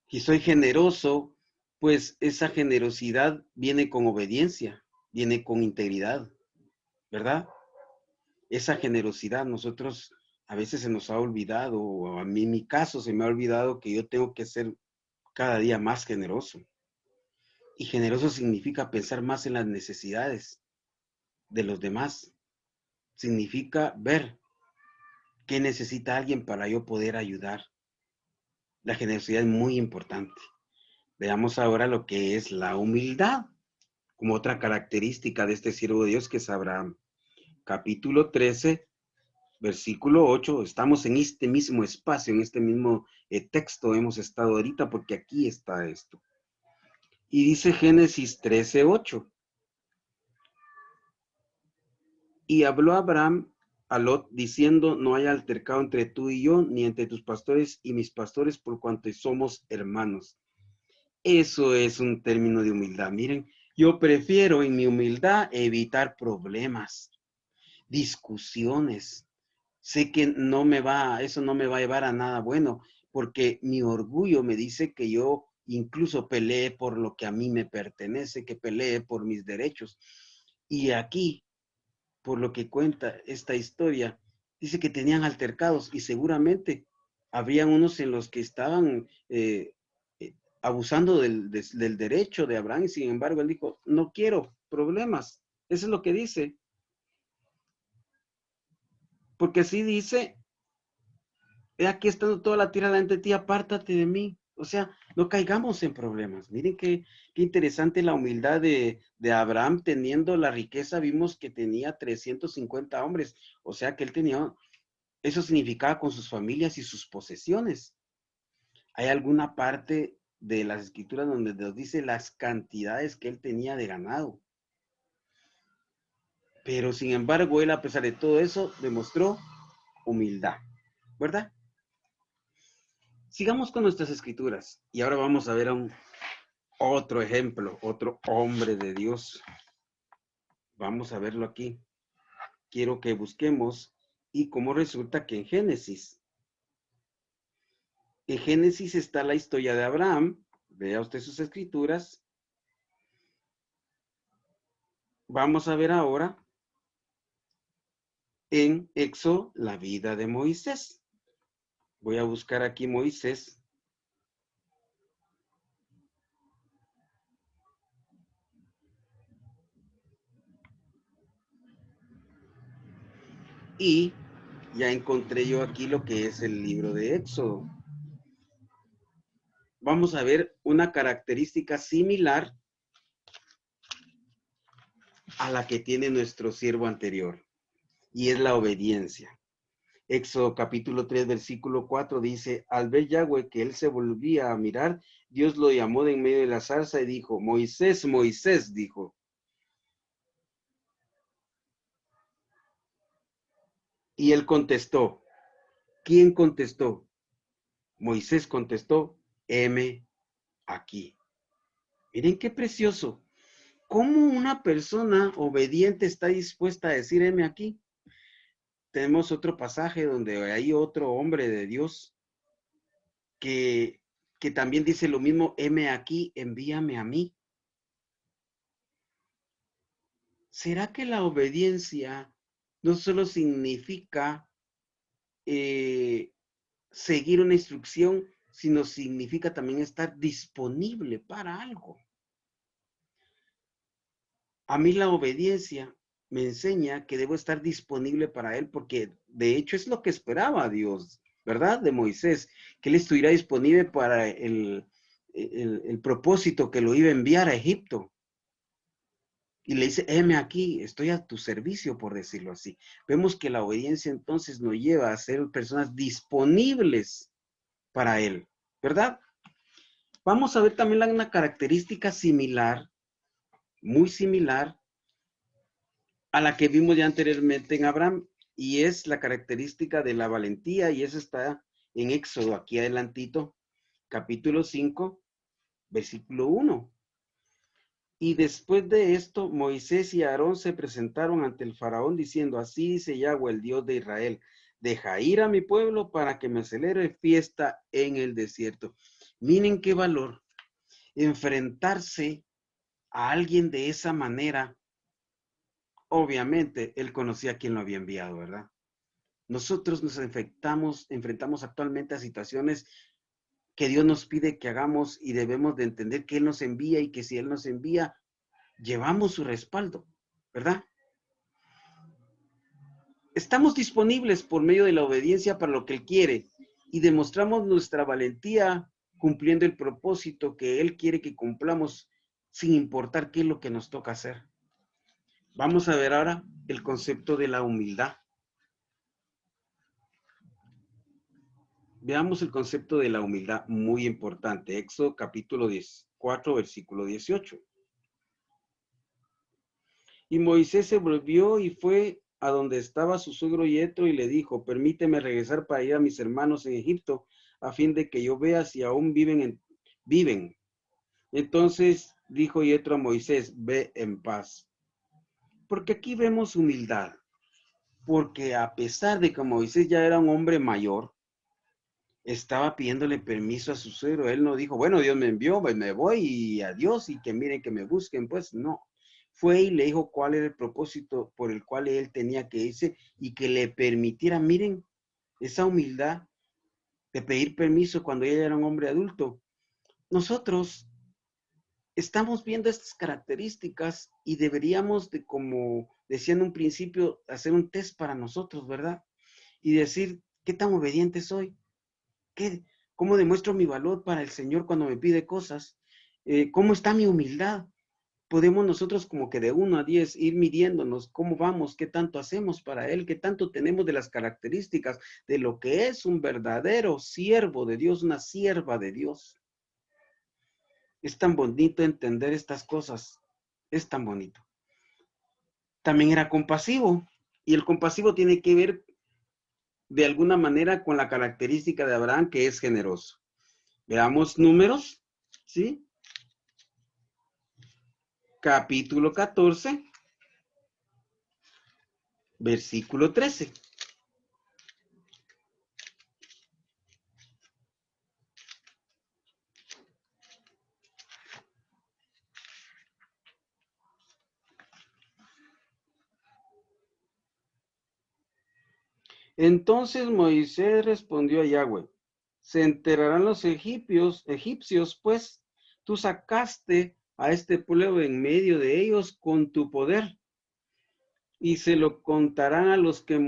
y soy generoso, pues esa generosidad viene con obediencia, viene con integridad, ¿verdad? Esa generosidad, nosotros a veces se nos ha olvidado, o a mí en mi caso se me ha olvidado que yo tengo que ser cada día más generoso. Y generoso significa pensar más en las necesidades de los demás. Significa ver qué necesita alguien para yo poder ayudar. La generosidad es muy importante. Veamos ahora lo que es la humildad, como otra característica de este siervo de Dios que es Abraham. Capítulo 13, versículo 8. Estamos en este mismo espacio, en este mismo texto hemos estado ahorita porque aquí está esto. Y dice Génesis 13, 8. Y habló Abraham a Lot diciendo, no haya altercado entre tú y yo, ni entre tus pastores y mis pastores, por cuanto somos hermanos. Eso es un término de humildad. Miren, yo prefiero en mi humildad evitar problemas, discusiones. Sé que eso no me va a llevar a nada bueno, porque mi orgullo me dice que yo incluso peleé por lo que a mí me pertenece, que peleé por mis derechos. Y aquí, por lo que cuenta esta historia, dice que tenían altercados y seguramente habían unos en los que estaban abusando del derecho de Abraham y sin embargo él dijo, no quiero problemas. Eso es lo que dice. Porque así dice, he aquí estando toda la tierra delante de ti, apártate de mí. O sea, no caigamos en problemas. Miren qué interesante la humildad de Abraham teniendo la riqueza. Vimos que tenía 350 hombres. O sea, que él tenía, eso significaba con sus familias y sus posesiones. Hay alguna parte de las escrituras donde nos dice las cantidades que él tenía de ganado. Pero sin embargo, él a pesar de todo eso demostró humildad, ¿verdad? Sigamos con nuestras escrituras y ahora vamos a ver otro ejemplo, otro hombre de Dios. Vamos a verlo aquí. Quiero que busquemos y cómo resulta que en Génesis está la historia de Abraham. Vea usted sus escrituras. Vamos a ver ahora en Éxodo la vida de Moisés. Voy a buscar aquí Moisés. Y ya encontré yo aquí lo que es el libro de Éxodo. Vamos a ver una característica similar a la que tiene nuestro siervo anterior, y es la obediencia. Éxodo capítulo 3, versículo 4 dice, al ver Yahweh que él se volvía a mirar, Dios lo llamó de en medio de la zarza y dijo, Moisés, Moisés, dijo. Y él contestó. ¿Quién contestó? Moisés contestó, heme aquí. Miren qué precioso. ¿Cómo una persona obediente está dispuesta a decir, heme aquí? Tenemos otro pasaje donde hay otro hombre de Dios que, que también dice lo mismo, heme aquí, envíame a mí. ¿Será que la obediencia no solo significa seguir una instrucción, sino significa también estar disponible para algo? A mí la obediencia me enseña que debo estar disponible para él porque de hecho es lo que esperaba Dios, ¿verdad? De Moisés, que él estuviera disponible para el propósito que lo iba a enviar a Egipto. Y le dice, heme aquí, estoy a tu servicio, por decirlo así. Vemos que la obediencia entonces nos lleva a ser personas disponibles para Él, ¿verdad? Vamos a ver también una característica similar, muy similar, a la que vimos ya anteriormente en Abraham, y es la característica de la valentía, y eso está en Éxodo, aquí adelantito, capítulo 5, versículo 1. Y después de esto, Moisés y Aarón se presentaron ante el faraón diciendo, así dice Yahweh, el Dios de Israel, deja ir a mi pueblo para que me celebre fiesta en el desierto. Miren qué valor enfrentarse a alguien de esa manera. Obviamente, él conocía a quien lo había enviado, ¿verdad? Nosotros nos enfrentamos actualmente a situaciones que Dios nos pide que hagamos y debemos de entender que Él nos envía y que si Él nos envía, llevamos su respaldo, ¿verdad? Estamos disponibles por medio de la obediencia para lo que Él quiere y demostramos nuestra valentía cumpliendo el propósito que Él quiere que cumplamos sin importar qué es lo que nos toca hacer. Vamos a ver ahora el concepto de la humildad. Veamos el concepto de la humildad, muy importante. Éxodo capítulo 4, versículo 18. Y Moisés se volvió y fue a donde estaba su suegro Yetro y le dijo, permíteme regresar para ir a mis hermanos en Egipto, a fin de que yo vea si aún viven. Entonces dijo Yetro a Moisés, ve en paz. Porque aquí vemos humildad. Porque a pesar de que Moisés ya era un hombre mayor, estaba pidiéndole permiso a su suegro. Él no dijo, bueno, Dios me envió, pues me voy y adiós y que miren que me busquen. Pues no. Fue y le dijo cuál era el propósito por el cual él tenía que irse y que le permitiera, miren, esa humildad de pedir permiso cuando ella era un hombre adulto. Nosotros estamos viendo estas características y deberíamos de, como decía en un principio, hacer un test para nosotros, ¿verdad? Y decir, ¿qué tan obediente soy? ¿Cómo demuestro mi valor para el Señor cuando me pide cosas? ¿Cómo está mi humildad? Podemos nosotros como que de 1 a 10 ir midiéndonos cómo vamos, qué tanto hacemos para Él, qué tanto tenemos de las características de lo que es un verdadero siervo de Dios, una sierva de Dios. Es tan bonito entender estas cosas, es tan bonito. También era compasivo, y el compasivo tiene que ver de alguna manera con la característica de Abraham, que es generoso. Veamos Números, ¿sí? Capítulo 14, versículo 13. Entonces Moisés respondió a Yahweh, se enterarán los egipcios, pues tú sacaste a este pueblo en medio de ellos con tu poder, y se lo contarán a las que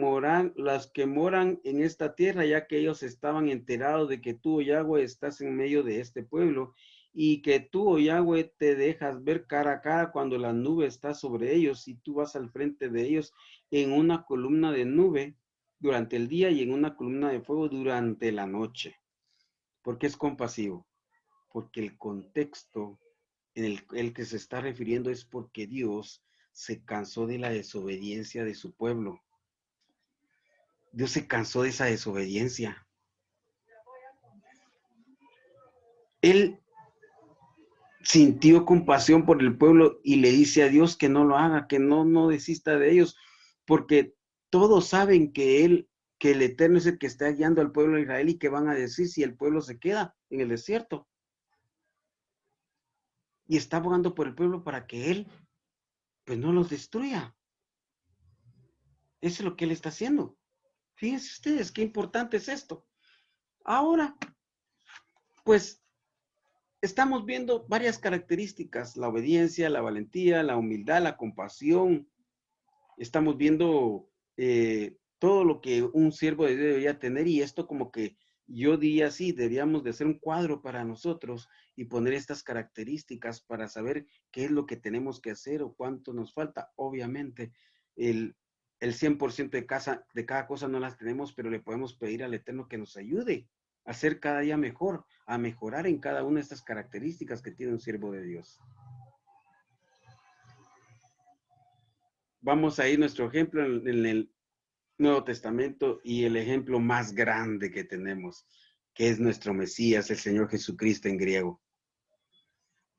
moran en esta tierra, ya que ellos estaban enterados de que tú, Yahweh, estás en medio de este pueblo, y que tú, Yahweh, te dejas ver cara a cara cuando la nube está sobre ellos, y tú vas al frente de ellos en una columna de nube durante el día y en una columna de fuego durante la noche. ¿Por qué es compasivo? Porque el contexto en el que se está refiriendo es porque Dios se cansó de la desobediencia de su pueblo. Dios se cansó de esa desobediencia. Él sintió compasión por el pueblo y le dice a Dios que no lo haga, que no desista de ellos, porque todos saben que el Eterno es el que está guiando al pueblo de Israel y que van a decir si el pueblo se queda en el desierto. Y está abogando por el pueblo para que él, pues no los destruya. Eso es lo que él está haciendo. Fíjense ustedes qué importante es esto. Ahora, pues estamos viendo varias características, la obediencia, la valentía, la humildad, la compasión. Estamos viendo todo lo que un siervo debería tener y esto como que yo diría así, deberíamos de hacer un cuadro para nosotros y poner estas características para saber qué es lo que tenemos que hacer o cuánto nos falta. Obviamente, el 100% de cada cosa no las tenemos, pero le podemos pedir al Eterno que nos ayude a ser cada día mejor, a mejorar en cada una de estas características que tiene un siervo de Dios. Vamos a ir nuestro ejemplo en el Nuevo Testamento y el ejemplo más grande que tenemos, que es nuestro Mesías, el Señor Jesucristo en griego.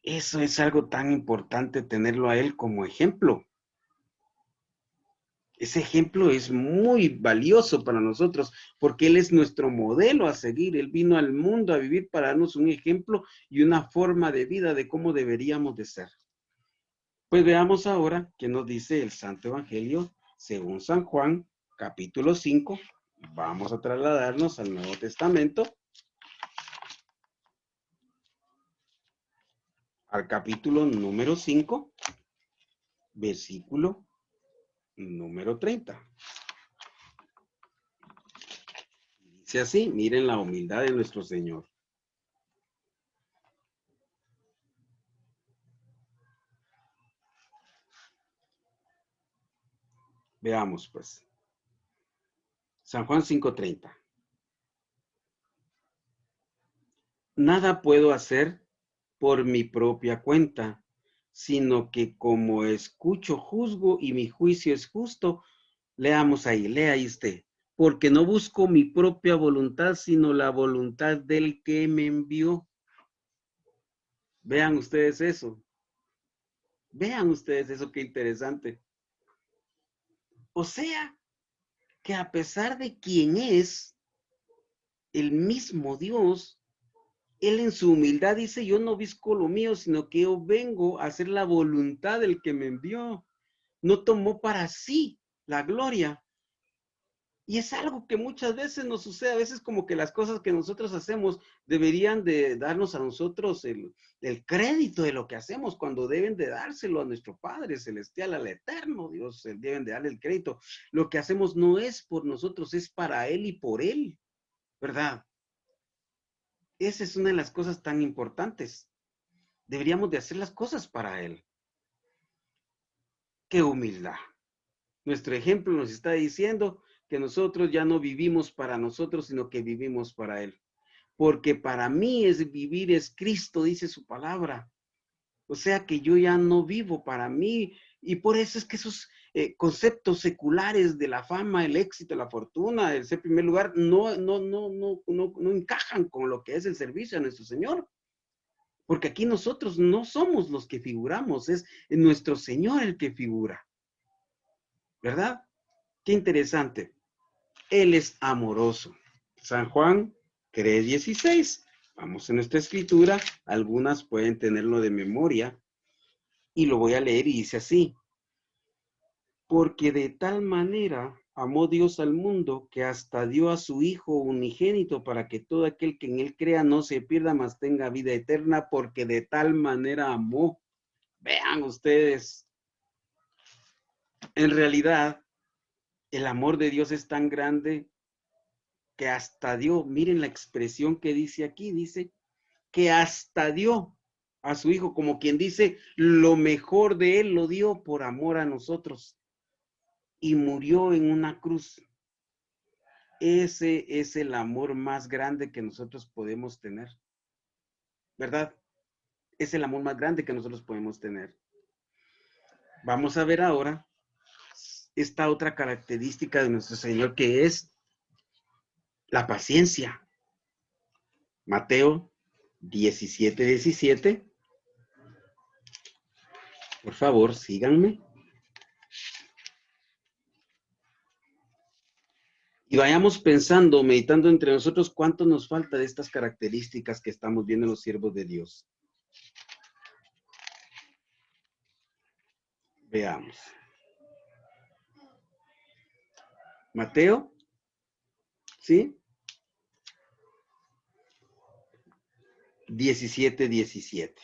Eso es algo tan importante tenerlo a Él como ejemplo. Ese ejemplo es muy valioso para nosotros porque Él es nuestro modelo a seguir. Él vino al mundo a vivir para darnos un ejemplo y una forma de vida de cómo deberíamos de ser. Pues veamos ahora qué nos dice el Santo Evangelio según San Juan, capítulo 5. Vamos a trasladarnos al Nuevo Testamento, al capítulo número 5, versículo número 30. Dice así, miren la humildad de nuestro Señor. Veamos pues. San Juan 5:30. Nada puedo hacer por mi propia cuenta, sino que como escucho, juzgo y mi juicio es justo. Leamos ahí, lea ahí usted. Porque no busco mi propia voluntad, sino la voluntad del que me envió. Vean ustedes eso. Vean ustedes eso, qué interesante. O sea, que a pesar de quién es el mismo Dios, Él en su humildad dice, yo no busco lo mío, sino que yo vengo a hacer la voluntad del que me envió. No tomó para sí la gloria. Y es algo que muchas veces nos sucede, a veces como que las cosas que nosotros hacemos deberían de darnos a nosotros el crédito de lo que hacemos, cuando deben de dárselo a nuestro Padre Celestial, al Eterno Dios, deben de darle el crédito. Lo que hacemos no es por nosotros, es para Él y por Él, ¿verdad? Esa es una de las cosas tan importantes. Deberíamos de hacer las cosas para Él. ¡Qué humildad! Nuestro ejemplo nos está diciendo que nosotros ya no vivimos para nosotros, sino que vivimos para Él. Porque para mí es vivir es Cristo, dice su palabra. O sea que yo ya no vivo para mí. Y por eso es que esos conceptos seculares de la fama, el éxito, la fortuna, el ser primer lugar, no encajan con lo que es el servicio a nuestro Señor. Porque aquí nosotros no somos los que figuramos, es nuestro Señor el que figura. ¿Verdad? Qué interesante. Él es amoroso. San Juan 3:16. Vamos en nuestra escritura. Algunas pueden tenerlo de memoria. Y lo voy a leer y dice así. Porque de tal manera amó Dios al mundo que hasta dio a su Hijo unigénito para que todo aquel que en él crea no se pierda, mas tenga vida eterna, porque de tal manera amó. Vean ustedes. En realidad, el amor de Dios es tan grande que hasta dio, miren la expresión que dice aquí, dice que hasta dio a su Hijo, como quien dice, lo mejor de Él lo dio por amor a nosotros y murió en una cruz. Ese es el amor más grande que nosotros podemos tener, ¿verdad? Es el amor más grande que nosotros podemos tener. Vamos a ver ahora esta otra característica de nuestro Señor, que es la paciencia. Mateo 17:17. Por favor, síganme. Y vayamos pensando, meditando entre nosotros cuánto nos falta de estas características que estamos viendo en los siervos de Dios. Veamos. Mateo, ¿sí? 17:17.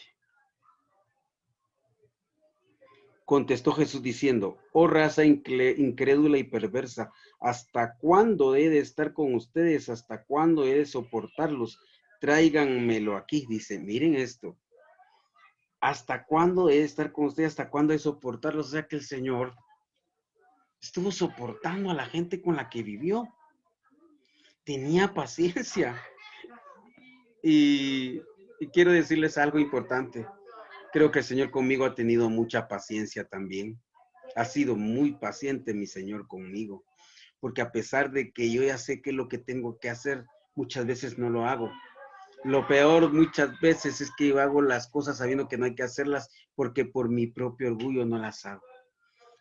Contestó Jesús diciendo, oh raza incrédula y perversa, ¿hasta cuándo he de estar con ustedes? ¿Hasta cuándo he de soportarlos? Tráiganmelo aquí. Dice, miren esto. ¿Hasta cuándo he de estar con ustedes? ¿Hasta cuándo he de soportarlos? O sea que el Señor estuvo soportando a la gente con la que vivió. Tenía paciencia. Y quiero decirles algo importante. Creo que el Señor conmigo ha tenido mucha paciencia también. Ha sido muy paciente mi Señor conmigo. Porque a pesar de que yo ya sé qué es lo que tengo que hacer, muchas veces no lo hago. Lo peor muchas veces es que yo hago las cosas sabiendo que no hay que hacerlas porque por mi propio orgullo no las hago.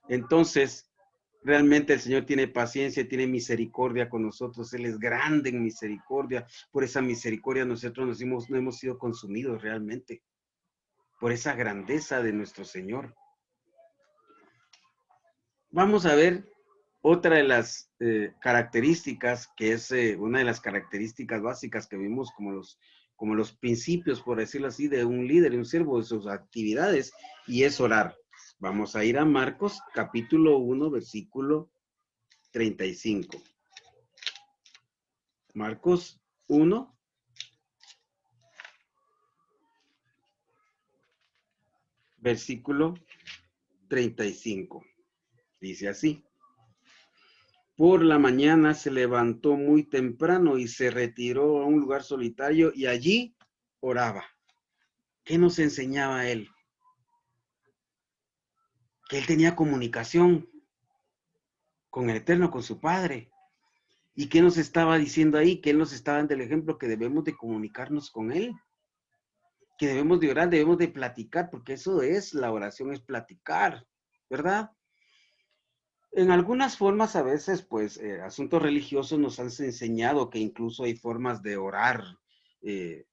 Entonces, realmente el Señor tiene paciencia, tiene misericordia con nosotros. Él es grande en misericordia. Por esa misericordia nosotros no hemos sido consumidos realmente. Por esa grandeza de nuestro Señor. Vamos a ver otra de las características, que es una de las características básicas que vimos como los principios, por decirlo así, de un líder y un siervo, de sus actividades, y es orar. Vamos a ir a Marcos, capítulo 1, versículo 35. Marcos 1, versículo 35. Dice así. Por la mañana se levantó muy temprano y se retiró a un lugar solitario y allí oraba. ¿Qué nos enseñaba él? Que él tenía comunicación con el Eterno, con su Padre. ¿Y qué nos estaba diciendo ahí? Que él nos estaba dando el ejemplo que debemos de comunicarnos con él, que debemos de orar, debemos de platicar, porque eso es la oración, es platicar, ¿verdad? En algunas formas a veces, pues, asuntos religiosos nos han enseñado que incluso hay formas de orar, eh,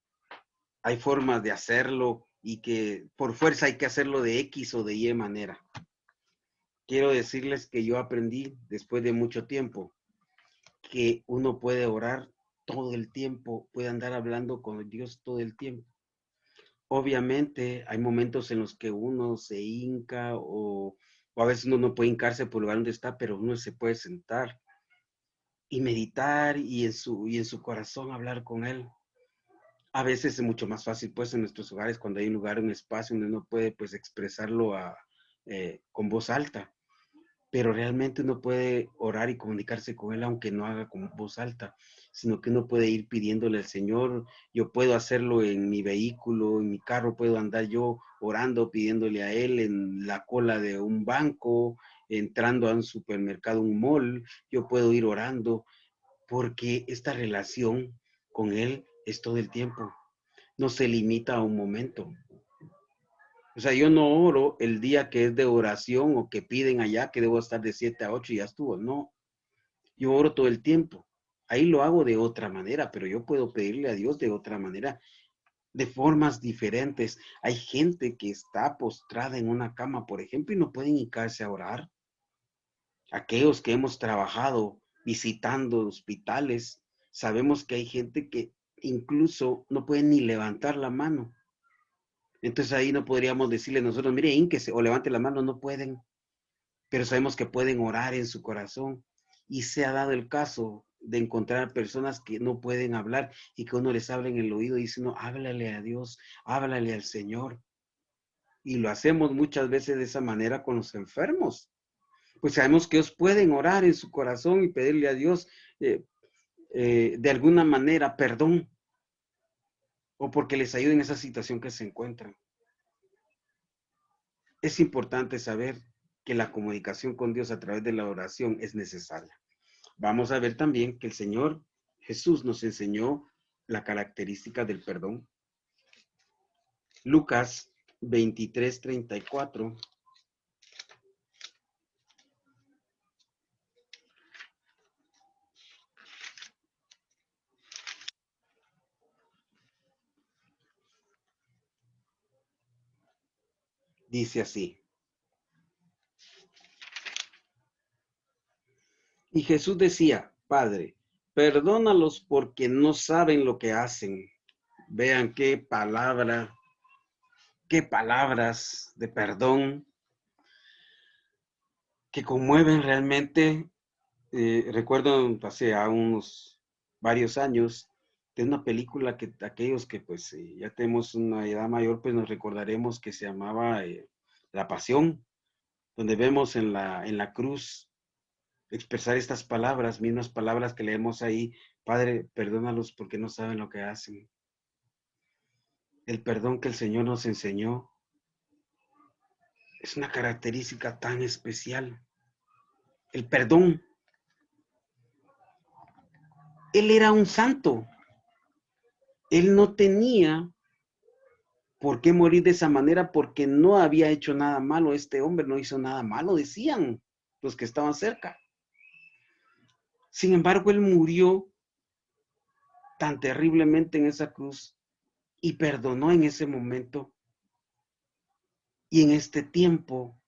hay formas de hacerlo y que por fuerza hay que hacerlo de X o de Y manera. Quiero decirles que yo aprendí después de mucho tiempo que uno puede orar todo el tiempo, puede andar hablando con Dios todo el tiempo. Obviamente hay momentos en los que uno se hinca o a veces uno no puede hincarse por el lugar donde está, pero uno se puede sentar y meditar y en su corazón hablar con Él. A veces es mucho más fácil, pues, en nuestros hogares, cuando hay un lugar, un espacio donde uno puede, pues, expresarlo con voz alta. Pero realmente uno puede orar y comunicarse con Él, aunque no haga con voz alta, sino que uno puede ir pidiéndole al Señor. Yo puedo hacerlo en mi vehículo, en mi carro, puedo andar yo orando, pidiéndole a Él en la cola de un banco, entrando a un supermercado, un mall. Yo puedo ir orando porque esta relación con Él es todo el tiempo. No se limita a un momento. O sea, yo no oro el día que es de oración o que piden allá que debo estar de 7 a 8 y ya estuvo. No, yo oro todo el tiempo. Ahí lo hago de otra manera, pero yo puedo pedirle a Dios de otra manera, de formas diferentes. Hay gente que está postrada en una cama, por ejemplo, y no pueden hincarse a orar. Aquellos que hemos trabajado visitando hospitales, sabemos que hay gente que incluso no puede ni levantar la mano. Entonces ahí no podríamos decirle nosotros, mire, hínquese o levante la mano, no pueden, pero sabemos que pueden orar en su corazón. Y se ha dado el caso de encontrar personas que no pueden hablar y que uno les habla en el oído y dice, no, háblale a Dios, háblale al Señor. Y lo hacemos muchas veces de esa manera con los enfermos. Pues sabemos que ellos pueden orar en su corazón y pedirle a Dios de alguna manera perdón o porque les ayude en esa situación que se encuentran. Es importante saber que la comunicación con Dios a través de la oración es necesaria. Vamos a ver también que el Señor Jesús nos enseñó la característica del perdón. Lucas 23:34. Dice así. Y Jesús decía, Padre, perdónalos porque no saben lo que hacen. Vean qué palabras de perdón. que conmueven realmente. Recuerdo hace a unos varios años de una película que aquellos que pues ya tenemos una edad mayor, pues nos recordaremos que se llamaba La Pasión, donde vemos en la cruz expresar estas palabras, mismas palabras que leemos ahí: Padre, perdónalos porque no saben lo que hacen. El perdón que el Señor nos enseñó es una característica tan especial. El perdón. Él era un santo. Él no tenía por qué morir de esa manera porque no había hecho nada malo. Este hombre no hizo nada malo, decían los que estaban cerca. Sin embargo, él murió tan terriblemente en esa cruz y perdonó en ese momento. Y en este tiempo,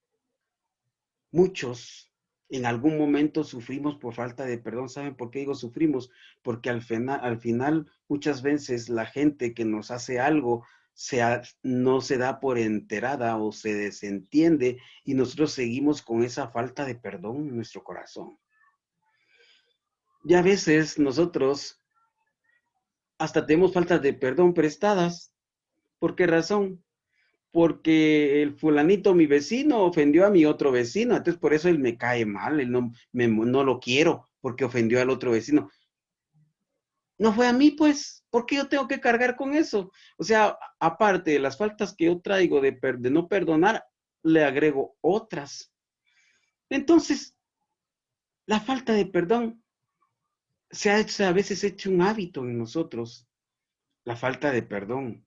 muchos en algún momento sufrimos por falta de perdón. ¿Saben por qué digo sufrimos? Porque al final muchas veces la gente que nos hace algo no se da por enterada o se desentiende y nosotros seguimos con esa falta de perdón en nuestro corazón. Y a veces nosotros hasta tenemos faltas de perdón prestadas. ¿Por qué razón? Porque el fulanito, mi vecino, ofendió a mi otro vecino, entonces por eso él me cae mal, él no lo quiero porque ofendió al otro vecino. No fue a mí, pues, ¿por qué yo tengo que cargar con eso? O sea, aparte de las faltas que yo traigo de no perdonar, le agrego otras. Entonces, la falta de perdón se ha hecho, a veces hecho un hábito en nosotros. La falta de perdón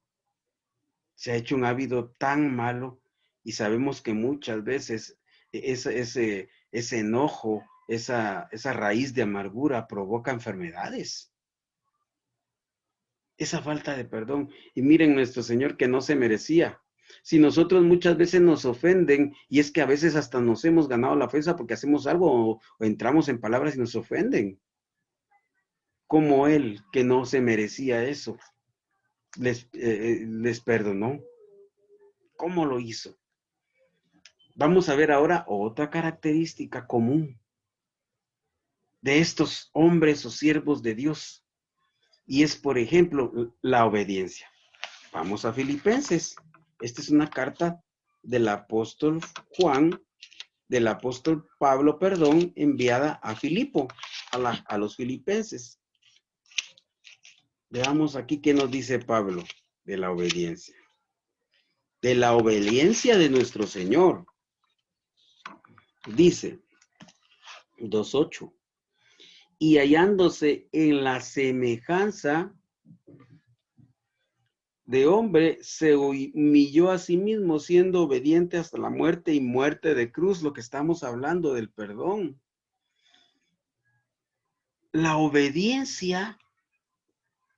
se ha hecho un hábito tan malo y sabemos que muchas veces ese enojo, esa raíz de amargura provoca enfermedades. Esa falta de perdón. Y miren nuestro Señor que no se merecía. Si nosotros muchas veces nos ofenden, y es que a veces hasta nos hemos ganado la ofensa porque hacemos algo o entramos en palabras y nos ofenden. Como Él, que no se merecía eso, les perdonó. ¿Cómo lo hizo? Vamos a ver ahora otra característica común de estos hombres o siervos de Dios. Y es, por ejemplo, la obediencia. Vamos a Filipenses. Esta es una carta del apóstol Juan, del apóstol Pablo, perdón, enviada a Filipo, a los filipenses. Veamos aquí qué nos dice Pablo de la obediencia. De la obediencia de nuestro Señor. Dice 2:8. Y hallándose en la semejanza de hombre, se humilló a sí mismo, siendo obediente hasta la muerte y muerte de cruz, lo que estamos hablando del perdón. La obediencia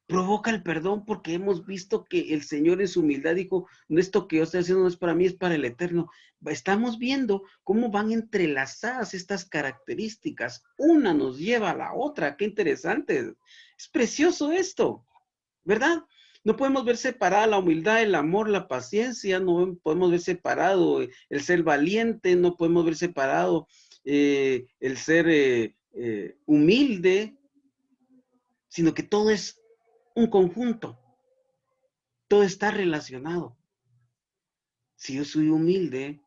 provoca el perdón porque hemos visto que el Señor en su humildad dijo: no, esto que yo estoy haciendo no es para mí, es para el Eterno. Estamos viendo cómo van entrelazadas estas características. Una nos lleva a la otra. Qué interesante. Es precioso esto, ¿verdad? No podemos ver separada la humildad, el amor, la paciencia, no podemos ver separado el ser valiente, no podemos ver separado el ser humilde, sino que todo es un conjunto, todo está relacionado. Si yo soy humilde,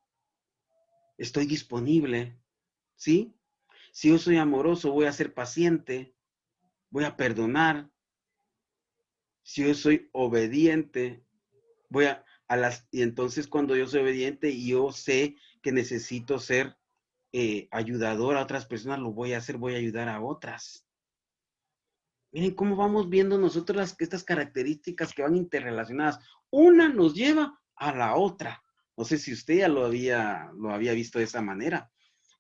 estoy disponible, ¿sí? Si yo soy amoroso, voy a ser paciente, voy a perdonar. Si yo soy obediente, y entonces cuando yo soy obediente y yo sé que necesito ser ayudador a otras personas, lo voy a hacer, voy a ayudar a otras. Miren cómo vamos viendo nosotros estas características que van interrelacionadas. Una nos lleva a la otra. No sé si usted ya lo había visto de esa manera,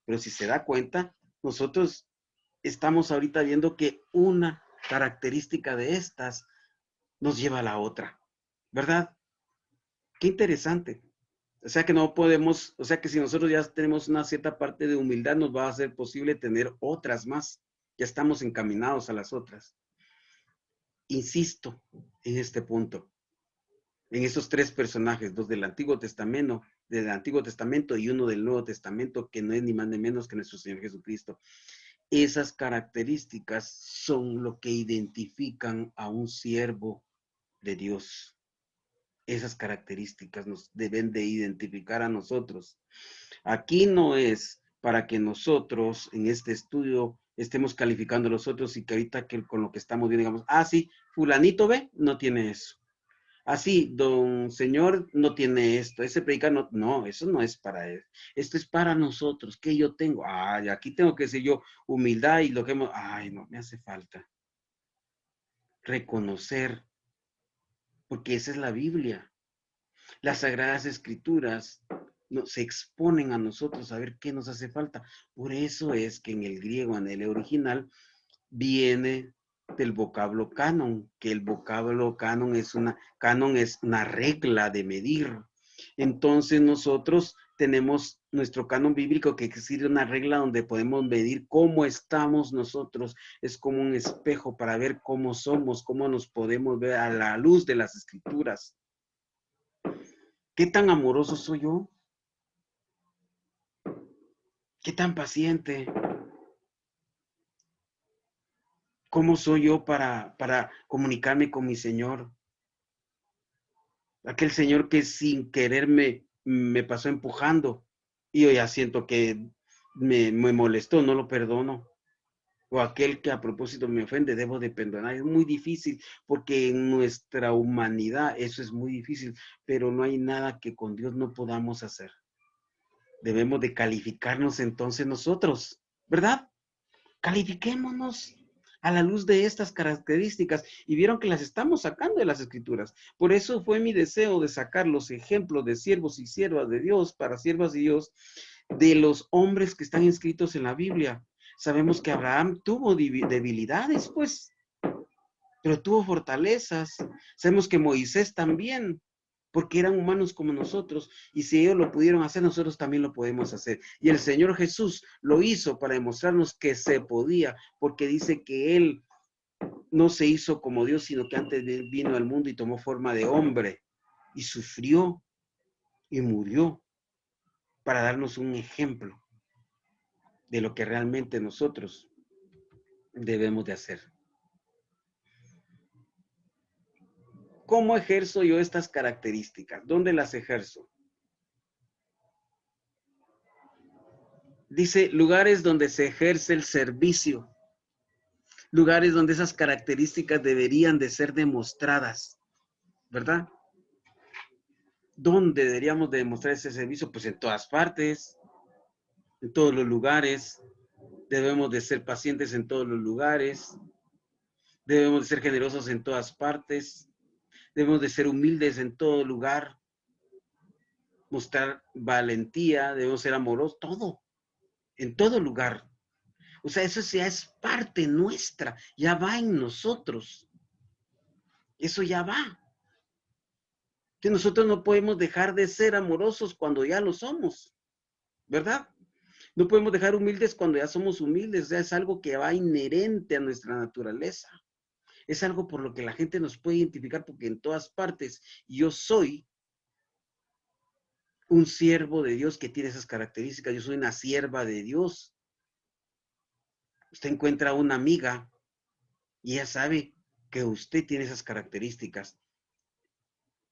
pero si se da cuenta, nosotros estamos ahorita viendo que una característica de estas nos lleva a la otra, ¿verdad? Qué interesante. O sea que no podemos, o sea que si nosotros ya tenemos una cierta parte de humildad, nos va a ser posible tener otras más. Ya estamos encaminados a las otras. Insisto en este punto, en esos tres personajes, dos del Antiguo Testamento del Antiguo Testamento y uno del Nuevo Testamento, que no es ni más ni menos que nuestro Señor Jesucristo. Esas características son lo que identifican a un siervo de Dios. Esas características nos deben de identificar a nosotros. Aquí no es para que nosotros en este estudio estemos calificando a los otros y que ahorita que con lo que estamos viendo digamos, ah, sí, fulanito ve, no tiene eso. Así, don señor no tiene esto, ese predicador no, eso no es para él. Esto es para nosotros, que yo tengo. Ay, aquí tengo que decir yo humildad y lo que hemos, ay, no, me hace falta reconocer, porque esa es la Biblia. Las Sagradas Escrituras se exponen a nosotros a ver qué nos hace falta. Por eso es que en el griego, en el original, viene del vocablo canon, que el vocablo canon es una regla de medir. Entonces nosotros tenemos nuestro canon bíblico que es una regla donde podemos medir cómo estamos nosotros. Es como un espejo para ver cómo somos, cómo nos podemos ver a la luz de las escrituras. ¿Qué tan amoroso soy yo? ¿Qué tan paciente? ¿Cómo soy yo para comunicarme con mi Señor? Aquel Señor que sin querer me pasó empujando y yo ya siento que me molestó, no lo perdono. O aquel que a propósito me ofende, debo de perdonar. Es muy difícil porque en nuestra humanidad eso es muy difícil, pero no hay nada que con Dios no podamos hacer. Debemos de calificarnos entonces nosotros, ¿verdad? Califiquémonos a la luz de estas características y vieron que las estamos sacando de las escrituras. Por eso fue mi deseo de sacar los ejemplos de siervos y siervas de Dios, para siervas de Dios, de los hombres que están inscritos en la Biblia. Sabemos que Abraham tuvo debilidades, pues, pero tuvo fortalezas. Sabemos que Moisés también, porque eran humanos como nosotros, y si ellos lo pudieron hacer, nosotros también lo podemos hacer. Y el Señor Jesús lo hizo para demostrarnos que se podía, porque dice que Él no se hizo como Dios, sino que antes vino al mundo y tomó forma de hombre, y sufrió y murió para darnos un ejemplo de lo que realmente nosotros debemos de hacer. ¿Cómo ejerzo yo estas características? ¿Dónde las ejerzo? Dice, lugares donde se ejerce el servicio, lugares donde esas características deberían de ser demostradas, ¿verdad? ¿Dónde deberíamos de demostrar ese servicio? Pues en todas partes, en todos los lugares. Debemos de ser pacientes en todos los lugares. Debemos de ser generosos en todas partes. Debemos de ser humildes en todo lugar. Mostrar valentía, debemos ser amorosos, todo, en todo lugar. O sea, eso ya es parte nuestra, ya va en nosotros. Eso ya va. Que nosotros no podemos dejar de ser amorosos cuando ya lo somos, ¿verdad? No podemos dejar humildes cuando ya somos humildes, o sea, es algo que va inherente a nuestra naturaleza. Es algo por lo que la gente nos puede identificar porque en todas partes yo soy un siervo de Dios que tiene esas características, yo soy una sierva de Dios. Usted encuentra una amiga y ella sabe que usted tiene esas características.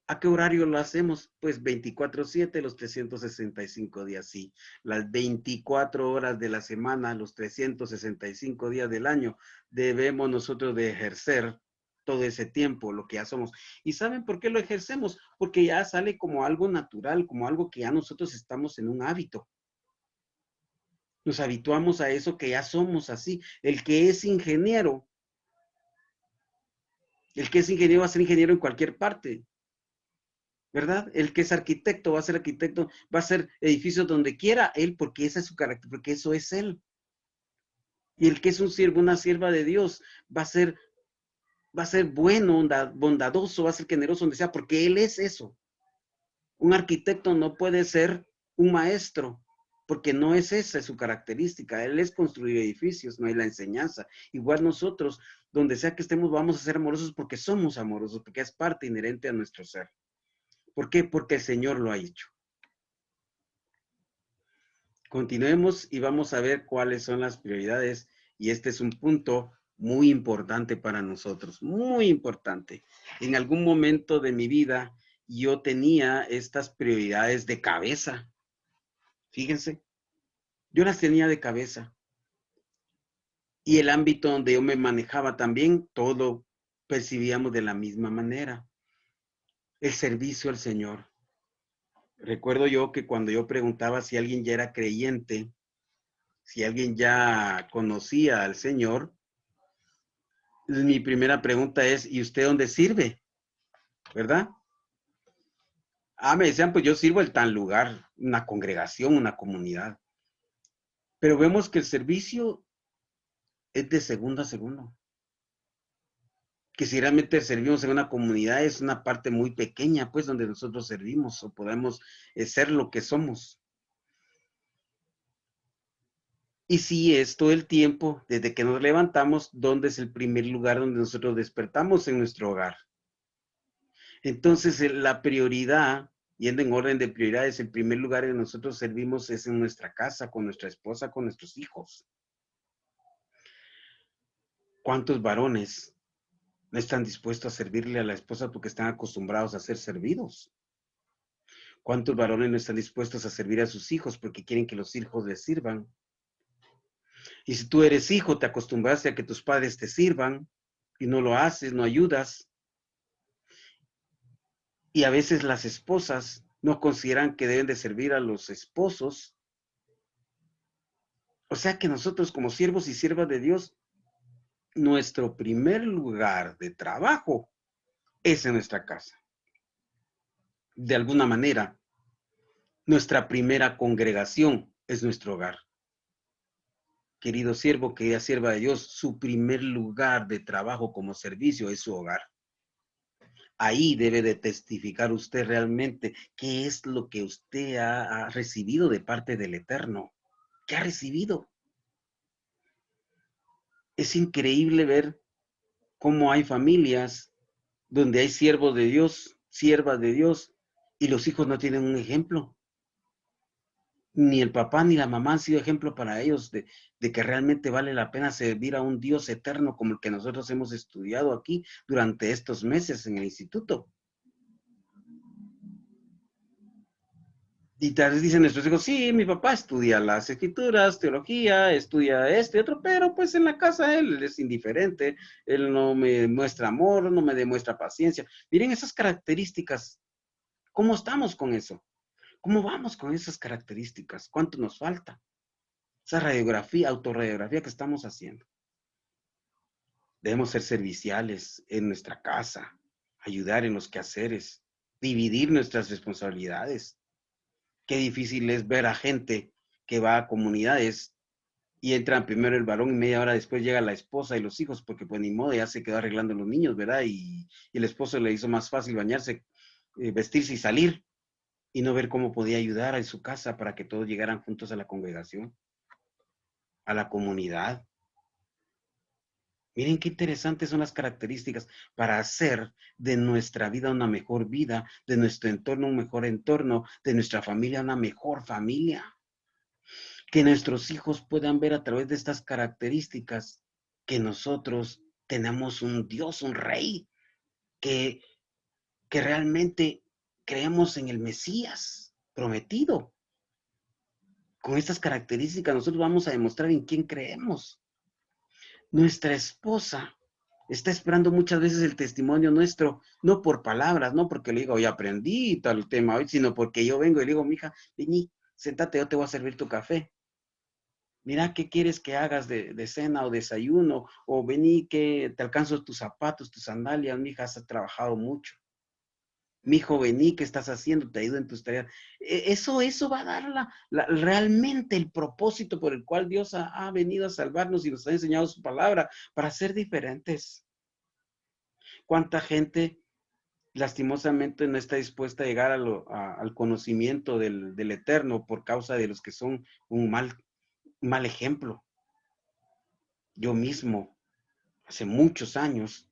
¿A qué horario lo hacemos? Pues 24/7, los 365 días, sí. Las 24 horas de la semana, los 365 días del año, debemos nosotros de ejercer todo ese tiempo, lo que ya somos. ¿Y saben por qué lo ejercemos? Porque ya sale como algo natural, como algo que ya nosotros estamos en un hábito. Nos habituamos a eso que ya somos así. El que es ingeniero va a ser ingeniero en cualquier parte. ¿Verdad? El que es arquitecto va a ser arquitecto, va a ser edificios donde quiera él, porque ese es su carácter, porque eso es él. Y el que es un siervo, una sierva de Dios, va a ser bueno, bondadoso, va a ser generoso donde sea, porque él es eso. Un arquitecto no puede ser un maestro, porque no es esa su característica. Él es construir edificios, no es la enseñanza. Igual nosotros, donde sea que estemos, vamos a ser amorosos porque somos amorosos, porque es parte inherente a nuestro ser. ¿Por qué? Porque el Señor lo ha hecho. Continuemos y vamos a ver cuáles son las prioridades. Y este es un punto muy importante para nosotros, muy importante. En algún momento de mi vida yo tenía estas prioridades de cabeza. Fíjense, yo las tenía de cabeza. Y el ámbito donde yo me manejaba también, todo percibíamos de la misma manera. El servicio al Señor. Recuerdo yo que cuando yo preguntaba si alguien ya era creyente, si alguien ya conocía al Señor, mi primera pregunta es, ¿y usted dónde sirve? ¿Verdad? Ah, me decían, pues yo sirvo en tal lugar, una congregación, una comunidad. Pero vemos que el servicio es de segundo a segundo. Que si realmente servimos en una comunidad es una parte muy pequeña, pues, donde nosotros servimos o podemos ser lo que somos. Y si es todo el tiempo, desde que nos levantamos, ¿dónde es el primer lugar donde nosotros despertamos? En nuestro hogar. Entonces, la prioridad, yendo en orden de prioridades, el primer lugar en nosotros servimos es en nuestra casa, con nuestra esposa, con nuestros hijos. ¿Cuántos varones no están dispuestos a servirle a la esposa porque están acostumbrados a ser servidos? ¿Cuántos varones no están dispuestos a servir a sus hijos porque quieren que los hijos les sirvan? Y si tú eres hijo, te acostumbraste a que tus padres te sirvan y no lo haces, no ayudas. Y a veces las esposas no consideran que deben de servir a los esposos. O sea que nosotros como siervos y siervas de Dios, nuestro primer lugar de trabajo es en nuestra casa. De alguna manera, nuestra primera congregación es nuestro hogar. Querido siervo, querida sierva de Dios, su primer lugar de trabajo como servicio es su hogar. Ahí debe de testificar usted realmente qué es lo que usted ha recibido de parte del Eterno. ¿Qué ha recibido? Es increíble ver cómo hay familias donde hay siervos de Dios, siervas de Dios, y los hijos no tienen un ejemplo. Ni el papá ni la mamá han sido ejemplo para ellos de que realmente vale la pena servir a un Dios eterno como el que nosotros hemos estudiado aquí durante estos meses en el instituto. Y tal vez dicen nuestros hijos, sí, mi papá estudia las escrituras, teología, estudia esto y otro, pero pues en la casa él es indiferente, él no me muestra amor, no me demuestra paciencia. Miren esas características, ¿cómo estamos con eso? ¿Cómo vamos con esas características? ¿Cuánto nos falta? Esa radiografía, autorradiografía que estamos haciendo. Debemos ser serviciales en nuestra casa, ayudar en los quehaceres, dividir nuestras responsabilidades. Qué difícil es ver a gente que va a comunidades y entran primero el varón y media hora después llega la esposa y los hijos, porque pues ni modo, ya se quedó arreglando los niños, ¿verdad? Y el esposo le hizo más fácil bañarse, vestirse y salir y no ver cómo podía ayudar en su casa para que todos llegaran juntos a la congregación, a la comunidad. Miren qué interesantes son las características para hacer de nuestra vida una mejor vida, de nuestro entorno un mejor entorno, de nuestra familia una mejor familia. Que nuestros hijos puedan ver a través de estas características que nosotros tenemos un Dios, un rey, que, que realmente creemos en el Mesías prometido. Con estas características nosotros vamos a demostrar en quién creemos. Nuestra esposa está esperando muchas veces el testimonio nuestro, no por palabras, no porque le digo, hoy aprendí tal tema hoy, sino porque yo vengo y le digo, mija, vení, sentate, yo te voy a servir tu café. Mira, ¿qué quieres que hagas de cena o desayuno? O vení, que te alcanzo tus zapatos, tus sandalias, mija, has trabajado mucho. Mijo, vení, ¿qué estás haciendo? Te ayudo en tus tareas. Eso va a dar realmente el propósito por el cual Dios ha venido a salvarnos y nos ha enseñado su palabra para ser diferentes. ¿Cuánta gente lastimosamente no está dispuesta a llegar al conocimiento del Eterno por causa de los que son un mal ejemplo? Yo mismo, hace muchos años,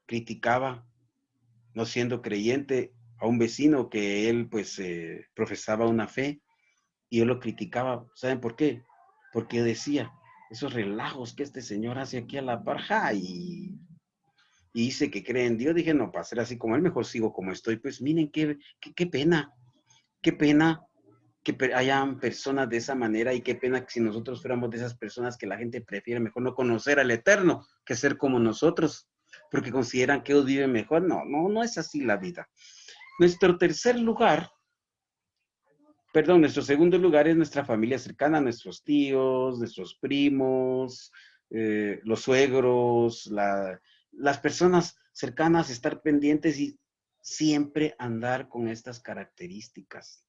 criticaba, no siendo creyente, a un vecino que él pues profesaba una fe Y yo lo criticaba. ¿Saben por qué? Porque yo decía, esos relajos que este señor hace aquí a la parja y dice que cree en Dios, dije, no, para ser así como él, mejor sigo como estoy. Pues miren, qué pena que hayan personas de esa manera y qué pena que si nosotros fuéramos de esas personas que la gente prefiere mejor no conocer al Eterno que ser como nosotros, porque consideran que ellos viven mejor. No, no es así la vida. Nuestro tercer lugar, perdón, nuestro segundo lugar es nuestra familia cercana, nuestros tíos, nuestros primos, los suegros, las personas cercanas, estar pendientes y siempre andar con estas características.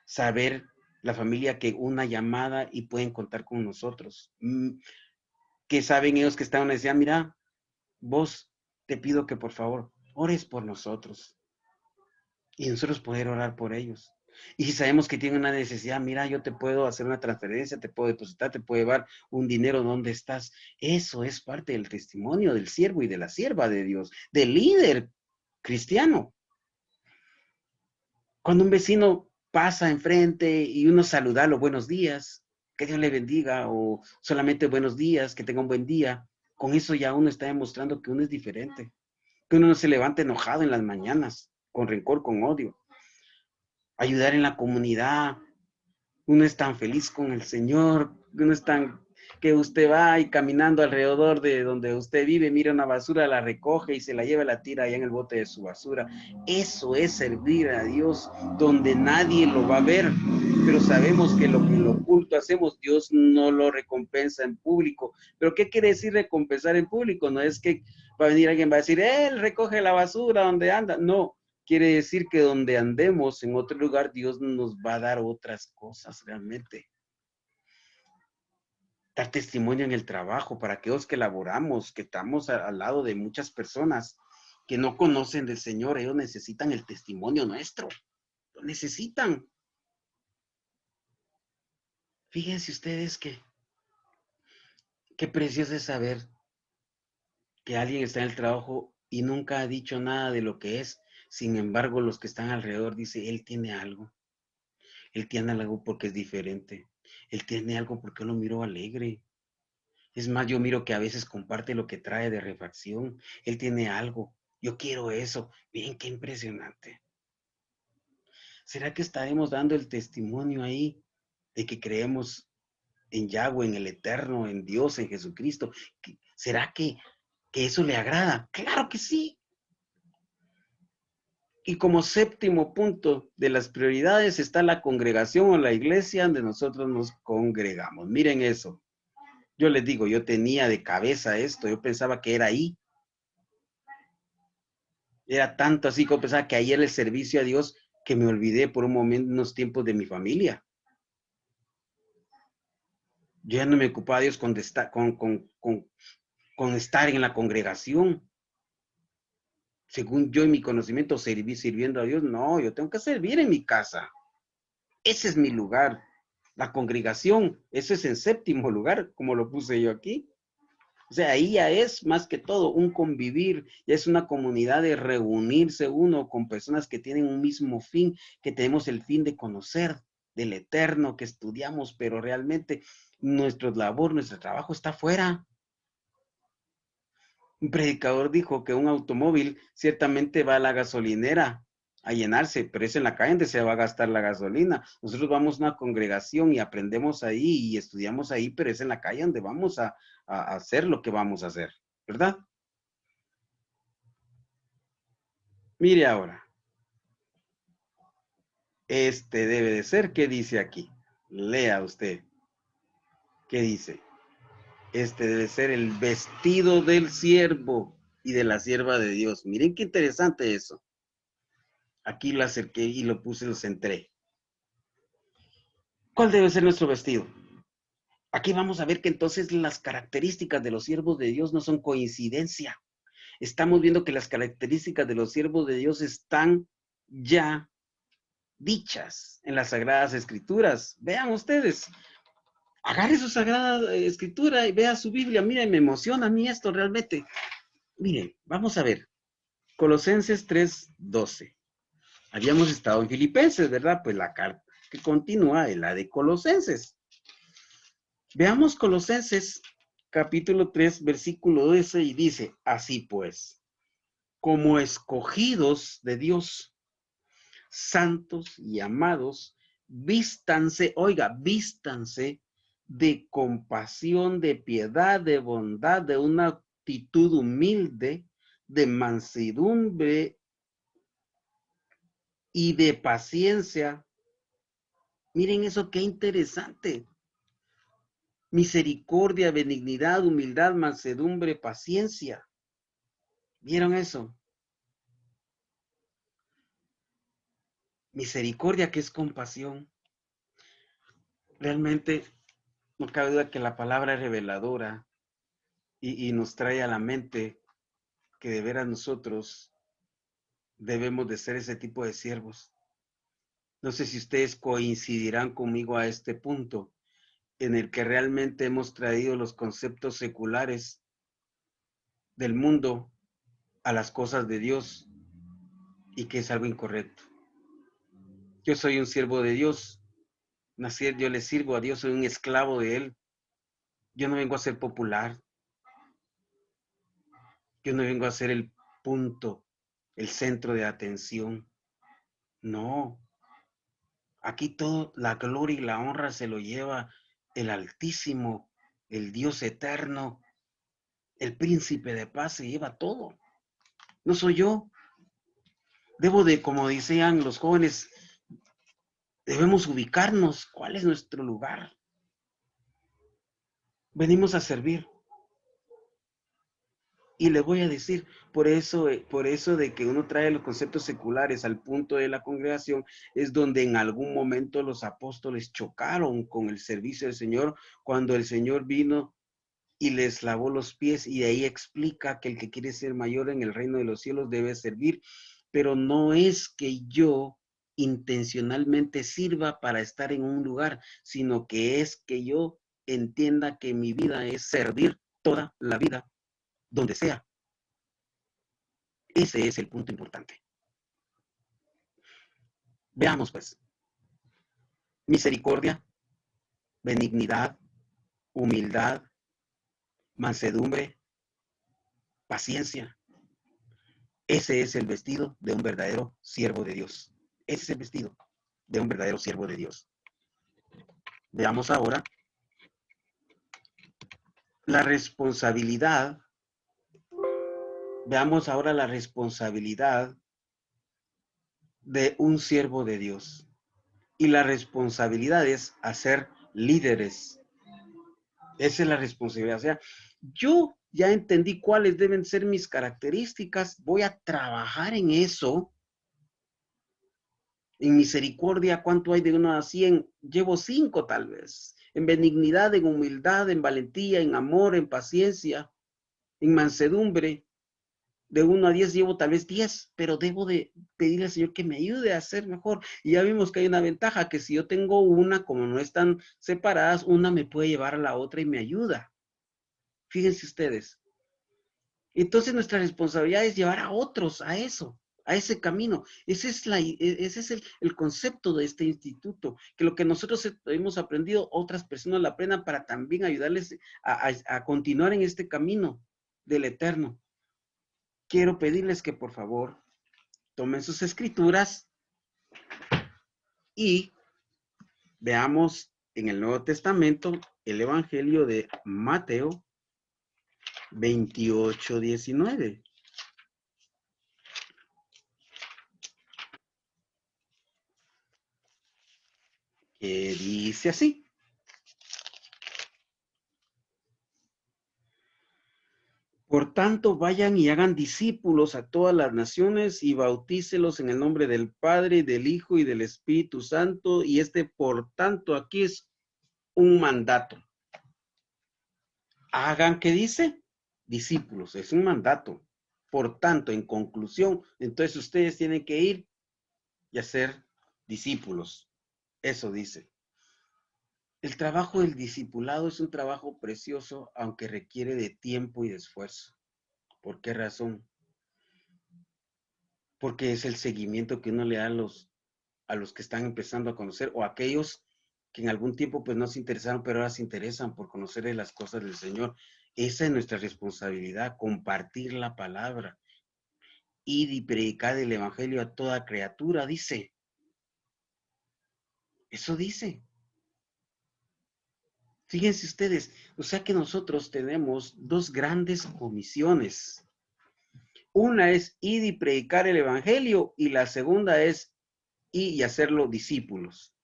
Saber la familia que una llamada y pueden contar con nosotros. Que saben ellos que están, decían, mira, vos te pido que por favor ores por nosotros y nosotros poder orar por ellos. Y si sabemos que tienen una necesidad, mira, yo te puedo hacer una transferencia, te puedo depositar, te puedo llevar un dinero donde estás. Eso es parte del testimonio del siervo y de la sierva de Dios, del líder cristiano. Cuando un vecino pasa enfrente y uno saluda los buenos días, que Dios le bendiga, o solamente buenos días, que tenga un buen día, con eso ya uno está demostrando que uno es diferente, que uno no se levanta enojado en las mañanas, con rencor, con odio. Ayudar en la comunidad, uno es tan feliz con el Señor, uno es tan que usted va y caminando alrededor de donde usted vive, mira una basura, la recoge y se la lleva y la tira allá en el bote de su basura. Eso es servir a Dios donde nadie lo va a ver, pero sabemos que lo que en lo oculto hacemos, Dios no lo recompensa en público. ¿Pero qué quiere decir recompensar en público? No es que va a venir alguien va a decir, él recoge la basura donde anda. No, quiere decir que donde andemos en otro lugar, Dios nos va a dar otras cosas realmente. Dar testimonio en el trabajo para aquellos que laboramos, que estamos al lado de muchas personas que no conocen del Señor. Ellos necesitan el testimonio nuestro. Lo necesitan. Fíjense ustedes qué precioso es saber que alguien está en el trabajo y nunca ha dicho nada de lo que es. Sin embargo, los que están alrededor dicen, él tiene algo. Él tiene algo porque es diferente. Él tiene algo porque lo miro alegre. Es más, yo miro que a veces comparte lo que trae de refacción. Él tiene algo. Yo quiero eso. Miren qué impresionante. ¿Será que estaremos dando el testimonio ahí de que creemos en Yahweh, en el Eterno, en Dios, en Jesucristo? ¿Será que eso le agrada? Claro que sí. Y como séptimo punto de las prioridades está la congregación o la iglesia donde nosotros nos congregamos. Miren eso. Yo les digo, yo tenía de cabeza esto, yo pensaba que era ahí. Era tanto así que yo pensaba que ahí era el servicio a Dios que me olvidé por un momento, unos tiempos de mi familia. Yo ya no me ocupaba Dios con estar en la congregación. Según yo y mi conocimiento, sirviendo a Dios. No, yo tengo que servir en mi casa. Ese es mi lugar. La congregación, eso es en séptimo lugar, como lo puse yo aquí. O sea, ahí ya es más que todo un convivir, ya es una comunidad de reunirse uno con personas que tienen un mismo fin, que tenemos el fin de conocer del Eterno, que estudiamos, pero realmente nuestra labor, nuestro trabajo está afuera. Un predicador dijo que un automóvil ciertamente va a la gasolinera a llenarse, pero es en la calle donde se va a gastar la gasolina. Nosotros vamos a una congregación y aprendemos ahí y estudiamos ahí, pero es en la calle donde vamos a hacer lo que vamos a hacer, ¿verdad? Mire ahora, este debe de ser, ¿qué dice aquí? Lea usted, ¿qué dice? Este debe ser el vestido del siervo y de la sierva de Dios. Miren qué interesante eso. Aquí lo acerqué y lo puse, lo centré. ¿Cuál debe ser nuestro vestido? Aquí vamos a ver que entonces las características de los siervos de Dios no son coincidencia. Estamos viendo que las características de los siervos de Dios están ya dichas en las Sagradas Escrituras. Vean ustedes, agarre su Sagrada Escritura y vea su Biblia. Miren, me emociona a mí esto realmente. Miren, vamos a ver. Colosenses 3:12. Habíamos estado en Filipenses, ¿verdad? Pues la carta que continúa es la de Colosenses. Veamos Colosenses capítulo 3, versículo 12 y dice, así pues, como escogidos de Dios, santos y amados, vístanse, oiga, vístanse de compasión, de piedad, de bondad, de una actitud humilde, de mansedumbre y de paciencia. Miren eso, qué interesante. Misericordia, benignidad, humildad, mansedumbre, paciencia. ¿Vieron eso? Misericordia, que es compasión. Realmente no cabe duda que la palabra es reveladora y nos trae a la mente que de veras nosotros debemos de ser ese tipo de siervos. No sé si ustedes coincidirán conmigo a este punto en el que realmente hemos traído los conceptos seculares del mundo a las cosas de Dios y que es algo incorrecto. Yo soy un siervo de Dios, nací, yo le sirvo a Dios, soy un esclavo de Él. Yo no vengo a ser popular, yo no vengo a ser el punto, el centro de atención. No, aquí todo, la gloria y la honra se lo lleva el Altísimo, el Dios eterno, el príncipe de paz se lleva todo. No soy yo. Debo de, como decían los jóvenes, debemos ubicarnos. ¿Cuál es nuestro lugar? Venimos a servir. Y le voy a decir, por eso de que uno trae los conceptos seculares al punto de la congregación, es donde en algún momento los apóstoles chocaron con el servicio del Señor, cuando el Señor vino y les lavó los pies, y de ahí explica que el que quiere ser mayor en el reino de los cielos debe servir, pero no es que yo intencionalmente sirva para estar en un lugar, sino que es que yo entienda que mi vida es servir toda la vida, donde sea. Ese es el punto importante. Veamos pues, misericordia, benignidad, humildad, mansedumbre, paciencia. Ese es el vestido de un verdadero siervo de Dios. Ese es el vestido de un verdadero siervo de Dios. Veamos ahora la responsabilidad. Veamos ahora la responsabilidad de un siervo de Dios. Y la responsabilidad es hacer líderes. Esa es la responsabilidad. O sea, yo ya entendí cuáles deben ser mis características. Voy a trabajar en eso. En misericordia, ¿cuánto hay de 1 a 100? Llevo 5 tal vez. En benignidad, en humildad, en valentía, en amor, en paciencia, en mansedumbre. De 1 a 10 llevo tal vez 10, pero debo de pedirle al Señor que me ayude a hacer mejor. Y ya vimos que hay una ventaja, que si yo tengo una, como no están separadas, una me puede llevar a la otra y me ayuda. Fíjense ustedes. Entonces nuestra responsabilidad es llevar a otros a eso, a ese camino. Ese es el concepto de este instituto, que lo que nosotros hemos aprendido, otras personas lo aprendan para también ayudarles a continuar en este camino del eterno. Quiero pedirles que por favor tomen sus escrituras y veamos en el Nuevo Testamento el Evangelio de Mateo 28:19. Que dice así. Por tanto, vayan y hagan discípulos a todas las naciones y bautícelos en el nombre del Padre, del Hijo y del Espíritu Santo. Y por tanto, aquí es un mandato. Hagan, ¿qué dice? Discípulos, es un mandato. Por tanto, en conclusión, entonces ustedes tienen que ir y hacer discípulos. Eso dice. El trabajo del discipulado es un trabajo precioso, aunque requiere de tiempo y de esfuerzo. ¿Por qué razón? Porque es el seguimiento que uno le da a los que están empezando a conocer o a aquellos que en algún tiempo pues no se interesaron, pero ahora se interesan por conocer de las cosas del Señor. Esa es nuestra responsabilidad, compartir la palabra. Ir y predicar el evangelio a toda criatura, dice. Eso dice. Fíjense ustedes, o sea que nosotros tenemos dos grandes comisiones. Una es ir y predicar el evangelio y la segunda es ir y hacerlo discípulos.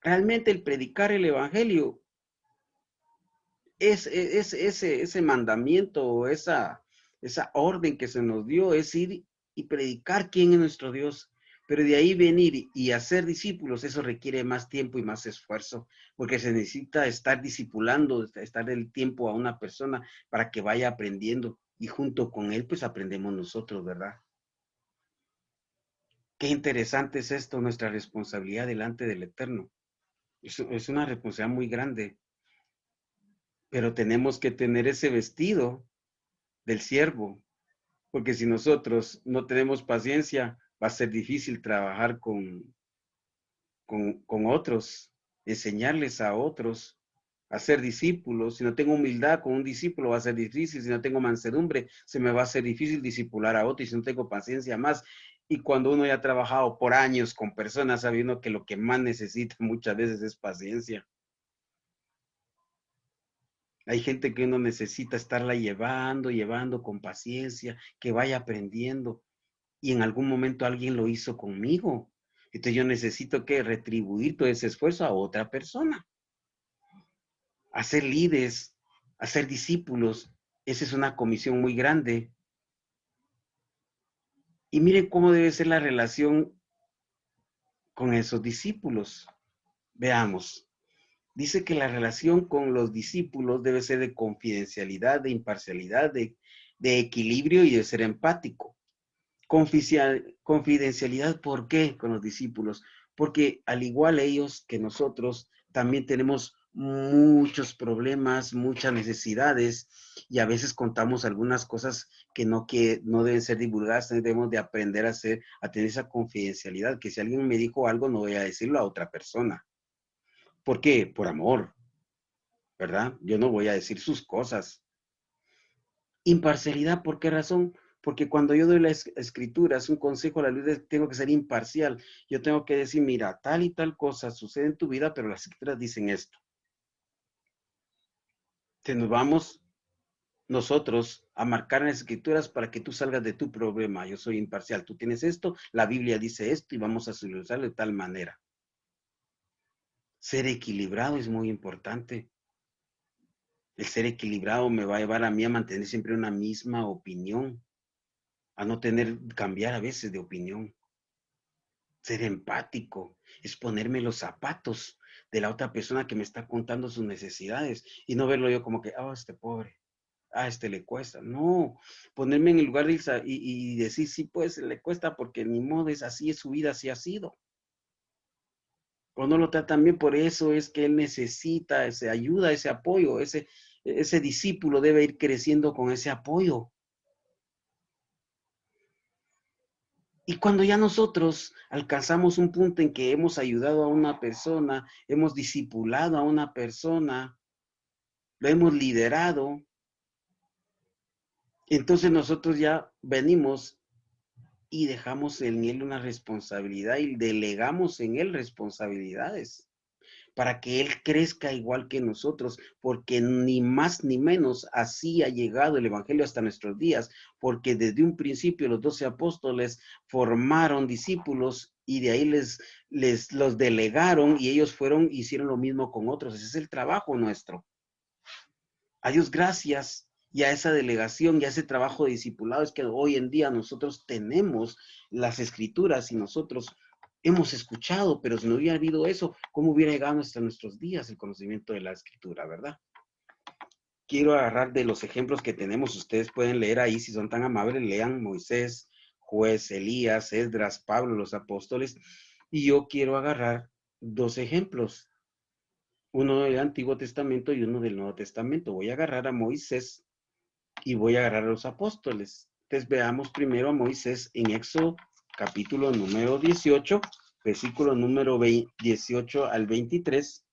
Realmente el predicar el evangelio es ese mandamiento o esa orden que se nos dio es ir y predicar quién es nuestro Dios. Pero de ahí venir y hacer discípulos, eso requiere más tiempo y más esfuerzo, porque se necesita estar discipulando, estar el tiempo a una persona para que vaya aprendiendo y junto con él pues aprendemos nosotros, ¿verdad? Qué interesante es esto, nuestra responsabilidad delante del Eterno. Es una responsabilidad muy grande, pero tenemos que tener ese vestido del siervo, porque si nosotros no tenemos paciencia, va a ser difícil trabajar con otros, enseñarles a otros, hacer discípulos. Si no tengo humildad con un discípulo va a ser difícil, si no tengo mansedumbre se me va a hacer difícil discipular a otro y si no tengo paciencia más. Y cuando uno ya ha trabajado por años con personas sabiendo que lo que más necesita muchas veces es paciencia. Hay gente que uno necesita estarla llevando con paciencia, que vaya aprendiendo. Y en algún momento alguien lo hizo conmigo. Entonces yo necesito que retribuir todo ese esfuerzo a otra persona. Hacer líderes, hacer discípulos, esa es una comisión muy grande. Y miren cómo debe ser la relación con esos discípulos. Veamos. Dice que la relación con los discípulos debe ser de confidencialidad, de imparcialidad, de equilibrio y de ser empático. Confidencialidad, ¿por qué con los discípulos? Porque al igual ellos que nosotros, también tenemos muchos problemas, muchas necesidades y a veces contamos algunas cosas que no deben ser divulgadas, debemos de aprender a tener esa confidencialidad, que si alguien me dijo algo no voy a decirlo a otra persona. ¿Por qué? Por amor, ¿verdad? Yo no voy a decir sus cosas. Imparcialidad, ¿por qué razón? Porque cuando yo doy las escrituras, un consejo a la luz, tengo que ser imparcial. Yo tengo que decir, mira, tal y tal cosa sucede en tu vida, pero las escrituras dicen esto. Entonces nos vamos nosotros a marcar en las escrituras para que tú salgas de tu problema. Yo soy imparcial. Tú tienes esto, la Biblia dice esto y vamos a solucionarlo de tal manera. Ser equilibrado es muy importante. El ser equilibrado me va a llevar a mí a mantener siempre una misma opinión, a no cambiar a veces de opinión. Ser empático, es ponerme los zapatos de la otra persona que me está contando sus necesidades y no verlo yo como que, este pobre, este le cuesta. No, ponerme en el lugar de y decir, sí, pues le cuesta porque ni modo, es así, es su vida, así ha sido. O no lo tratan bien, por eso es que él necesita esa ayuda, ese apoyo, ese discípulo debe ir creciendo con ese apoyo. Y cuando ya nosotros alcanzamos un punto en que hemos ayudado a una persona, hemos discipulado a una persona, lo hemos liderado, entonces nosotros ya venimos y dejamos en él una responsabilidad y delegamos en él responsabilidades para que él crezca igual que nosotros, porque ni más ni menos así ha llegado el Evangelio hasta nuestros días, porque desde un principio los 12 apóstoles formaron discípulos y de ahí los delegaron y ellos hicieron lo mismo con otros. Ese es el trabajo nuestro. A Dios gracias y a esa delegación y a ese trabajo de discipulado es que hoy en día nosotros tenemos las escrituras y nosotros hemos escuchado, pero si no hubiera habido eso, ¿cómo hubiera llegado hasta nuestros días el conocimiento de la escritura, verdad? Quiero agarrar de los ejemplos que tenemos, ustedes pueden leer ahí, si son tan amables, lean Moisés, Juez, Elías, Esdras, Pablo, los apóstoles, y yo quiero agarrar dos ejemplos, uno del Antiguo Testamento y uno del Nuevo Testamento. Voy a agarrar a Moisés y voy a agarrar a los apóstoles. Entonces veamos primero a Moisés en Éxodo capítulo número 18, versículo número 18 al 23.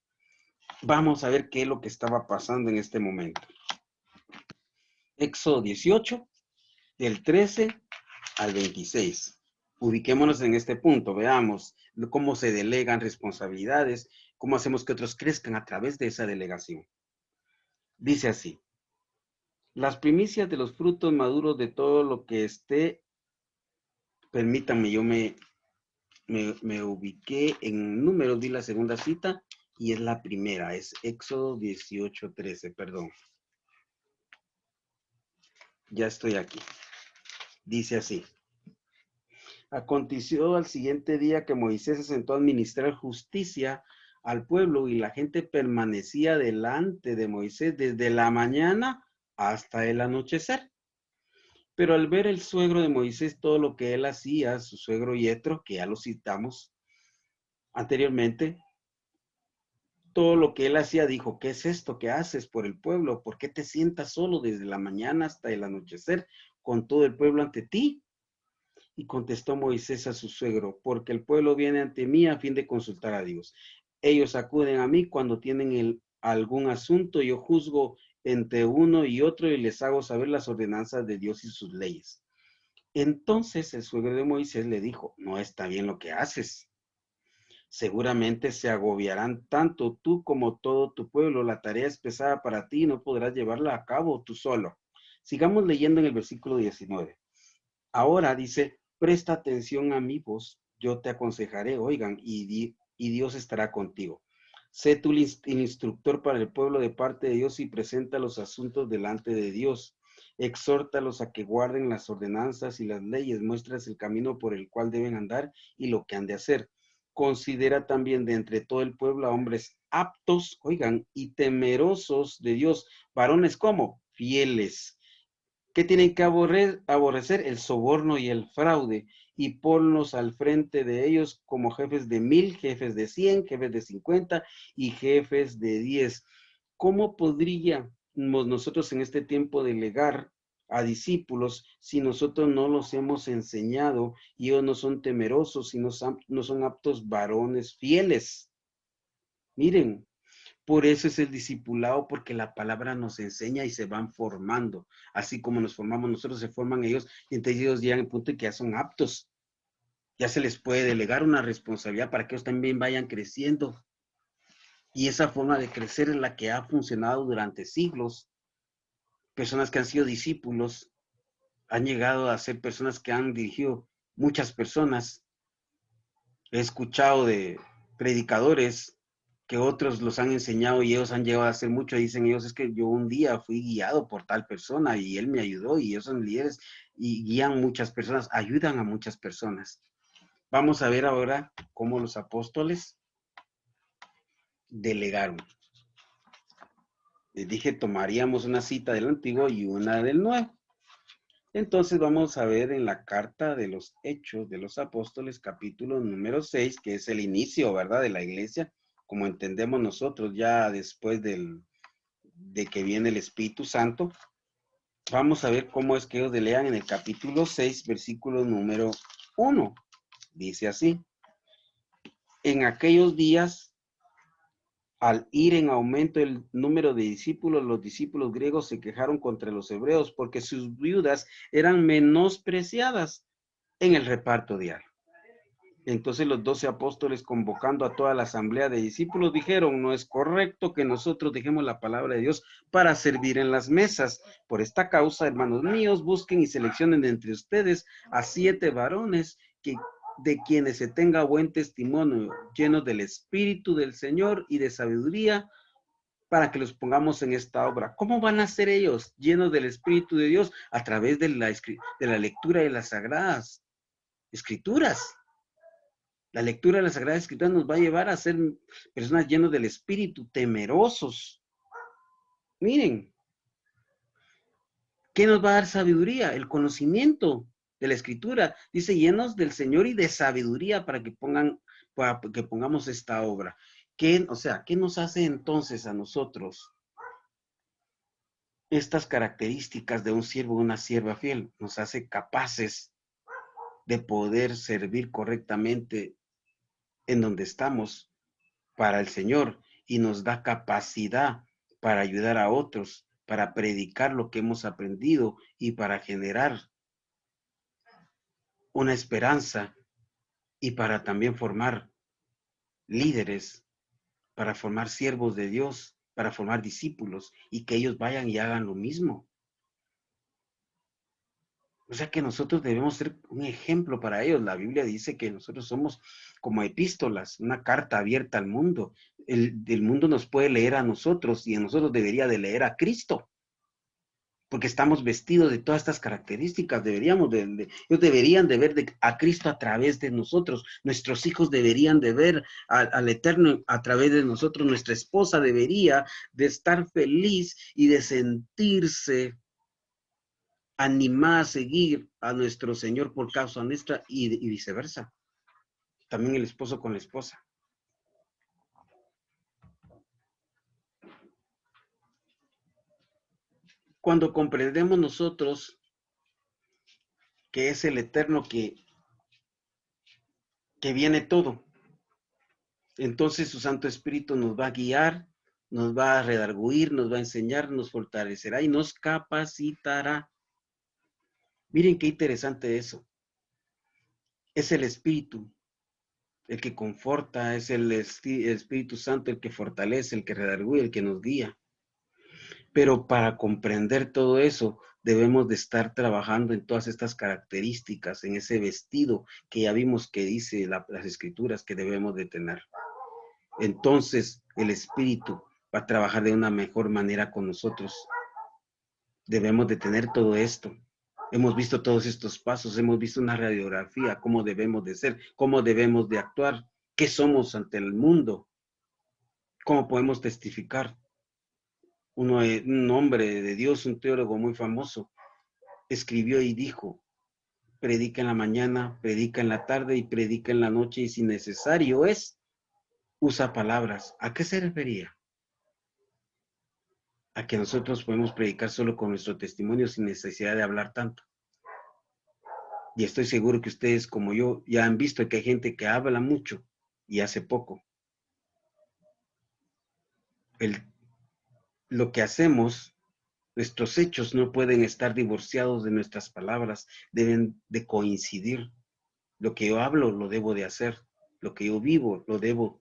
Vamos a ver qué es lo que estaba pasando en este momento. Éxodo 18, del 13 al 26. Ubiquémonos en este punto, veamos cómo se delegan responsabilidades, cómo hacemos que otros crezcan a través de esa delegación. Dice así: las primicias de los frutos maduros de todo lo que esté, permítanme, yo me ubiqué en números, di la segunda cita y es la primera, es Éxodo 18:13, perdón. Ya estoy aquí. Dice así: aconteció al siguiente día que Moisés se sentó a administrar justicia al pueblo y la gente permanecía delante de Moisés desde la mañana hasta el anochecer. Pero al ver el suegro de Moisés todo lo que él hacía, su suegro Yetro, que ya lo citamos anteriormente, todo lo que él hacía, dijo: ¿qué es esto que haces por el pueblo? ¿Por qué te sientas solo desde la mañana hasta el anochecer con todo el pueblo ante ti? Y contestó Moisés a su suegro: porque el pueblo viene ante mí a fin de consultar a Dios. Ellos acuden a mí cuando tienen algún asunto, yo juzgo entre uno y otro y les hago saber las ordenanzas de Dios y sus leyes. Entonces el suegro de Moisés le dijo: no está bien lo que haces. Seguramente se agobiarán tanto tú como todo tu pueblo. La tarea es pesada para ti y no podrás llevarla a cabo tú solo. Sigamos leyendo en el versículo 19. Ahora dice: presta atención a mi voz, yo te aconsejaré, oigan, y Dios estará contigo. Sé tú el instructor para el pueblo de parte de Dios y presenta los asuntos delante de Dios. Exhórtalos a que guarden las ordenanzas y las leyes, muéstrales el camino por el cual deben andar y lo que han de hacer. Considera también de entre todo el pueblo a hombres aptos, oigan, y temerosos de Dios, varones como fieles, que tienen que aborrecer el soborno y el fraude, y ponlos al frente de ellos como jefes de 1000, jefes de 100, jefes de 50 y jefes de 10. ¿Cómo podríamos nosotros en este tiempo delegar a discípulos si nosotros no los hemos enseñado y ellos no son temerosos y no son aptos varones fieles? Miren, por eso es el discipulado, porque la palabra nos enseña y se van formando. Así como nos formamos nosotros, se forman ellos, y entonces ellos llegan al punto de que ya son aptos. Ya se les puede delegar una responsabilidad para que ellos también vayan creciendo. Y esa forma de crecer es la que ha funcionado durante siglos. Personas que han sido discípulos han llegado a ser personas que han dirigido muchas personas. He escuchado de predicadores que otros los han enseñado y ellos han llegado a hacer mucho. Dicen ellos: es que yo un día fui guiado por tal persona y él me ayudó, y ellos son líderes y guían muchas personas, ayudan a muchas personas. Vamos a ver ahora cómo los apóstoles delegaron. Les dije, tomaríamos una cita del Antiguo y una del Nuevo. Entonces vamos a ver en la carta de los Hechos de los Apóstoles, capítulo número 6, que es el inicio, ¿verdad?, de la iglesia, como entendemos nosotros ya después de que viene el Espíritu Santo. Vamos a ver cómo es que ellos delegan en el capítulo 6, versículo número 1. Dice así: en aquellos días, al ir en aumento el número de discípulos, los discípulos griegos se quejaron contra los hebreos porque sus viudas eran menospreciadas en el reparto diario. Entonces los 12 apóstoles, convocando a toda la asamblea de discípulos, dijeron: no es correcto que nosotros dejemos la palabra de Dios para servir en las mesas. Por esta causa, hermanos míos, busquen y seleccionen de entre ustedes a 7 varones de quienes se tenga buen testimonio, llenos del Espíritu del Señor y de sabiduría, para que los pongamos en esta obra. ¿Cómo van a ser ellos llenos del Espíritu de Dios? A través de la lectura de las Sagradas Escrituras. La lectura de las Sagradas Escrituras nos va a llevar a ser personas llenas del Espíritu, temerosos. Miren, ¿qué nos va a dar sabiduría? El conocimiento de la Escritura. Dice: llenos del Señor y de sabiduría, para que pongamos esta obra. ¿Qué nos hace entonces a nosotros estas características de un siervo o una sierva fiel? Nos hace capaces de poder servir correctamente en donde estamos para el Señor y nos da capacidad para ayudar a otros, para predicar lo que hemos aprendido y para generar una esperanza y para también formar líderes, para formar siervos de Dios, para formar discípulos y que ellos vayan y hagan lo mismo. O sea que nosotros debemos ser un ejemplo para ellos. La Biblia dice que nosotros somos como epístolas, una carta abierta al mundo. El mundo nos puede leer a nosotros y a nosotros debería de leer a Cristo, porque estamos vestidos de todas estas características. Ellos deberían de ver a Cristo a través de nosotros. Nuestros hijos deberían de ver al Eterno a través de nosotros. Nuestra esposa debería de estar feliz y de sentirse animar a seguir a nuestro Señor por causa nuestra y viceversa. También el esposo con la esposa. Cuando comprendemos nosotros que es el Eterno que viene todo, entonces su Santo Espíritu nos va a guiar, nos va a redarguir, nos va a enseñar, nos fortalecerá y nos capacitará. Miren qué interesante eso. Es el Espíritu el que conforta, es el Espíritu Santo el que fortalece, el que redarguye, el que nos guía. Pero para comprender todo eso, debemos de estar trabajando en todas estas características, en ese vestido que ya vimos que dice las Escrituras que debemos de tener. Entonces, el Espíritu va a trabajar de una mejor manera con nosotros. Debemos de tener todo esto. Hemos visto todos estos pasos, hemos visto una radiografía, cómo debemos de ser, cómo debemos de actuar, qué somos ante el mundo, cómo podemos testificar. Un hombre de Dios, un teólogo muy famoso, escribió y dijo, predica en la mañana, predica en la tarde y predica en la noche y si necesario es, usa palabras. ¿A qué se refería? A que nosotros podemos predicar solo con nuestro testimonio sin necesidad de hablar tanto. Y estoy seguro que ustedes, como yo, ya han visto que hay gente que habla mucho y hace poco. El, lo que hacemos, nuestros hechos no pueden estar divorciados de nuestras palabras, deben de coincidir. Lo que yo hablo lo debo de hacer, lo que yo vivo lo debo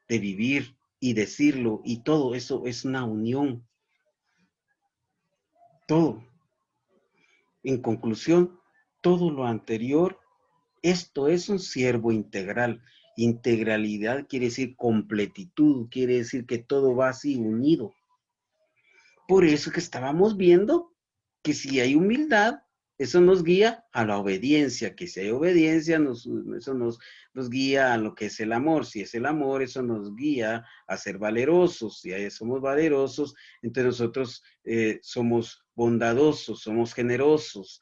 de vivir y decirlo y todo eso es una unión. Todo. En conclusión, todo lo anterior, esto es un siervo integral. Integralidad quiere decir completitud, quiere decir que todo va así unido. Por eso que estábamos viendo que si hay humildad, eso nos guía a la obediencia, que si hay obediencia, eso nos guía a lo que es el amor. Si es el amor, eso nos guía a ser valerosos. Si somos valerosos, entonces nosotros somos bondadosos, somos generosos,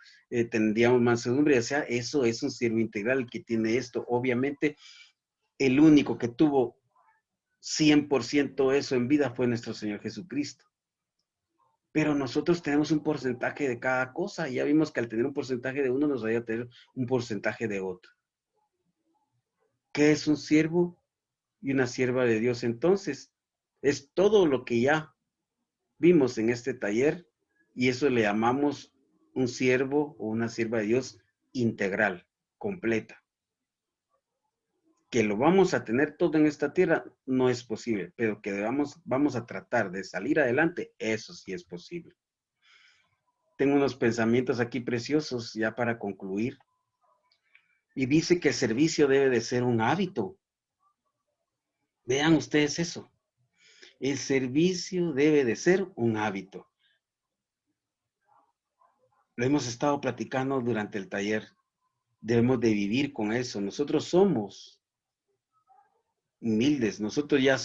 tendríamos mansedumbre. O sea, eso es un siervo integral que tiene esto. Obviamente, el único que tuvo 100% eso en vida fue nuestro Señor Jesucristo. Pero nosotros tenemos un porcentaje de cada cosa. Ya vimos que al tener un porcentaje de uno nos vaya a tener un porcentaje de otro. ¿Qué es un siervo y una sierva de Dios? Entonces, es todo lo que ya vimos en este taller y eso le llamamos un siervo o una sierva de Dios integral, completa. Que lo vamos a tener todo en esta tierra no es posible, pero que vamos a tratar de salir adelante, eso sí es posible. Tengo unos pensamientos aquí preciosos ya para concluir. Y dice que el servicio debe de ser un hábito. Vean ustedes eso. El servicio debe de ser un hábito. Lo hemos estado platicando durante el taller. Debemos de vivir con eso. Nosotros somos humildes. Nosotros ya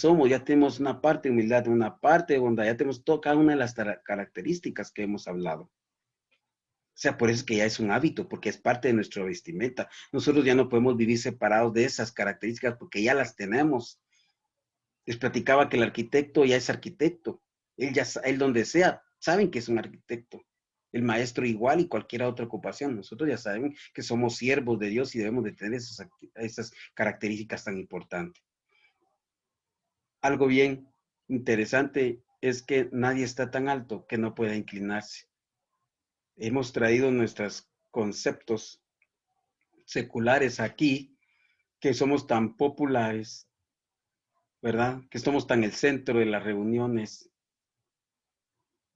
tenemos una parte de humildad, una parte de bondad. Ya tenemos cada una de las características que hemos hablado. O sea, por eso es que ya es un hábito, porque es parte de nuestra vestimenta. Nosotros ya no podemos vivir separados de esas características porque ya las tenemos. Les platicaba que el arquitecto ya es arquitecto. Él donde sea, saben que es un arquitecto. el maestro igual y cualquier otra ocupación. Nosotros ya saben que somos siervos de Dios y debemos de tener esas características tan importantes. Algo bien interesante es que nadie está tan alto que no pueda inclinarse. Hemos traído nuestros conceptos seculares aquí, que somos tan populares, ¿verdad? Que somos tan el centro de las reuniones,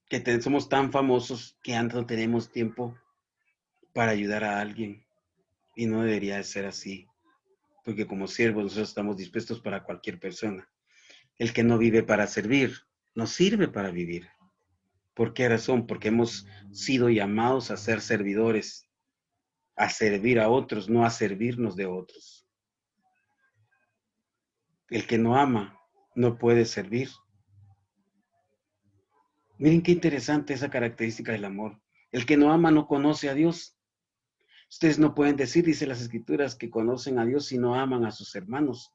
que somos tan famosos que antes no tenemos tiempo para ayudar a alguien. Y no debería de ser así, porque como siervos nosotros estamos dispuestos para cualquier persona. El que no vive para servir, no sirve para vivir. ¿Por qué razón? Porque hemos sido llamados a ser servidores, a servir a otros, no a servirnos de otros. El que no ama no puede servir. Miren qué interesante esa característica del amor. El que no ama no conoce a Dios. Ustedes no pueden decir, dice las Escrituras, que conocen a Dios si no aman a sus hermanos.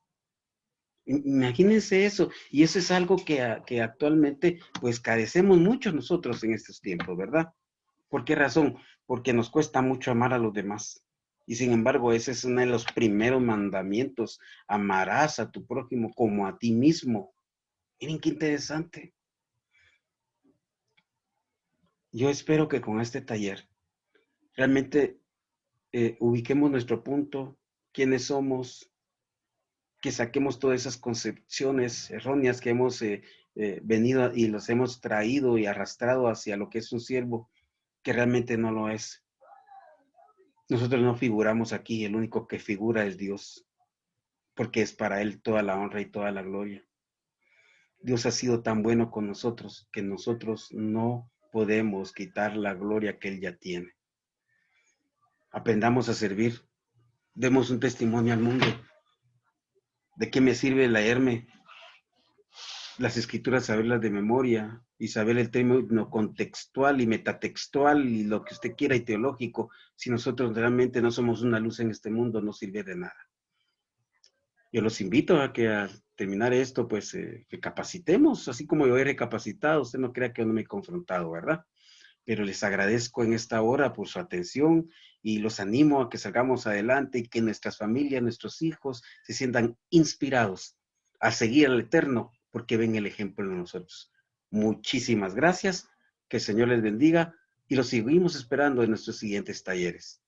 Imagínense eso. Y eso es algo que actualmente pues carecemos mucho nosotros en estos tiempos, ¿verdad? ¿Por qué razón? Porque nos cuesta mucho amar a los demás. Y sin embargo, ese es uno de los primeros mandamientos. Amarás a tu prójimo como a ti mismo. Miren qué interesante. Yo espero que con este taller realmente ubiquemos nuestro punto, quiénes somos, que saquemos todas esas concepciones erróneas que hemos venido y los hemos traído y arrastrado hacia lo que es un siervo, que realmente no lo es. Nosotros no figuramos aquí, el único que figura es Dios, porque es para Él toda la honra y toda la gloria. Dios ha sido tan bueno con nosotros que nosotros no podemos quitar la gloria que Él ya tiene. Aprendamos a servir, demos un testimonio al mundo. ¿De qué me sirve leerme las escrituras, saberlas de memoria y saber el término contextual y metatextual y lo que usted quiera y teológico? Si nosotros realmente no somos una luz en este mundo, no sirve de nada. Yo los invito a que al terminar esto, pues recapacitemos, así como yo he recapacitado. Usted no crea que yo no me he confrontado, ¿verdad? Pero les agradezco en esta hora por su atención y los animo a que salgamos adelante y que nuestras familias, nuestros hijos se sientan inspirados a seguir al Eterno porque ven el ejemplo de nosotros. Muchísimas gracias, que el Señor les bendiga y los seguimos esperando en nuestros siguientes talleres.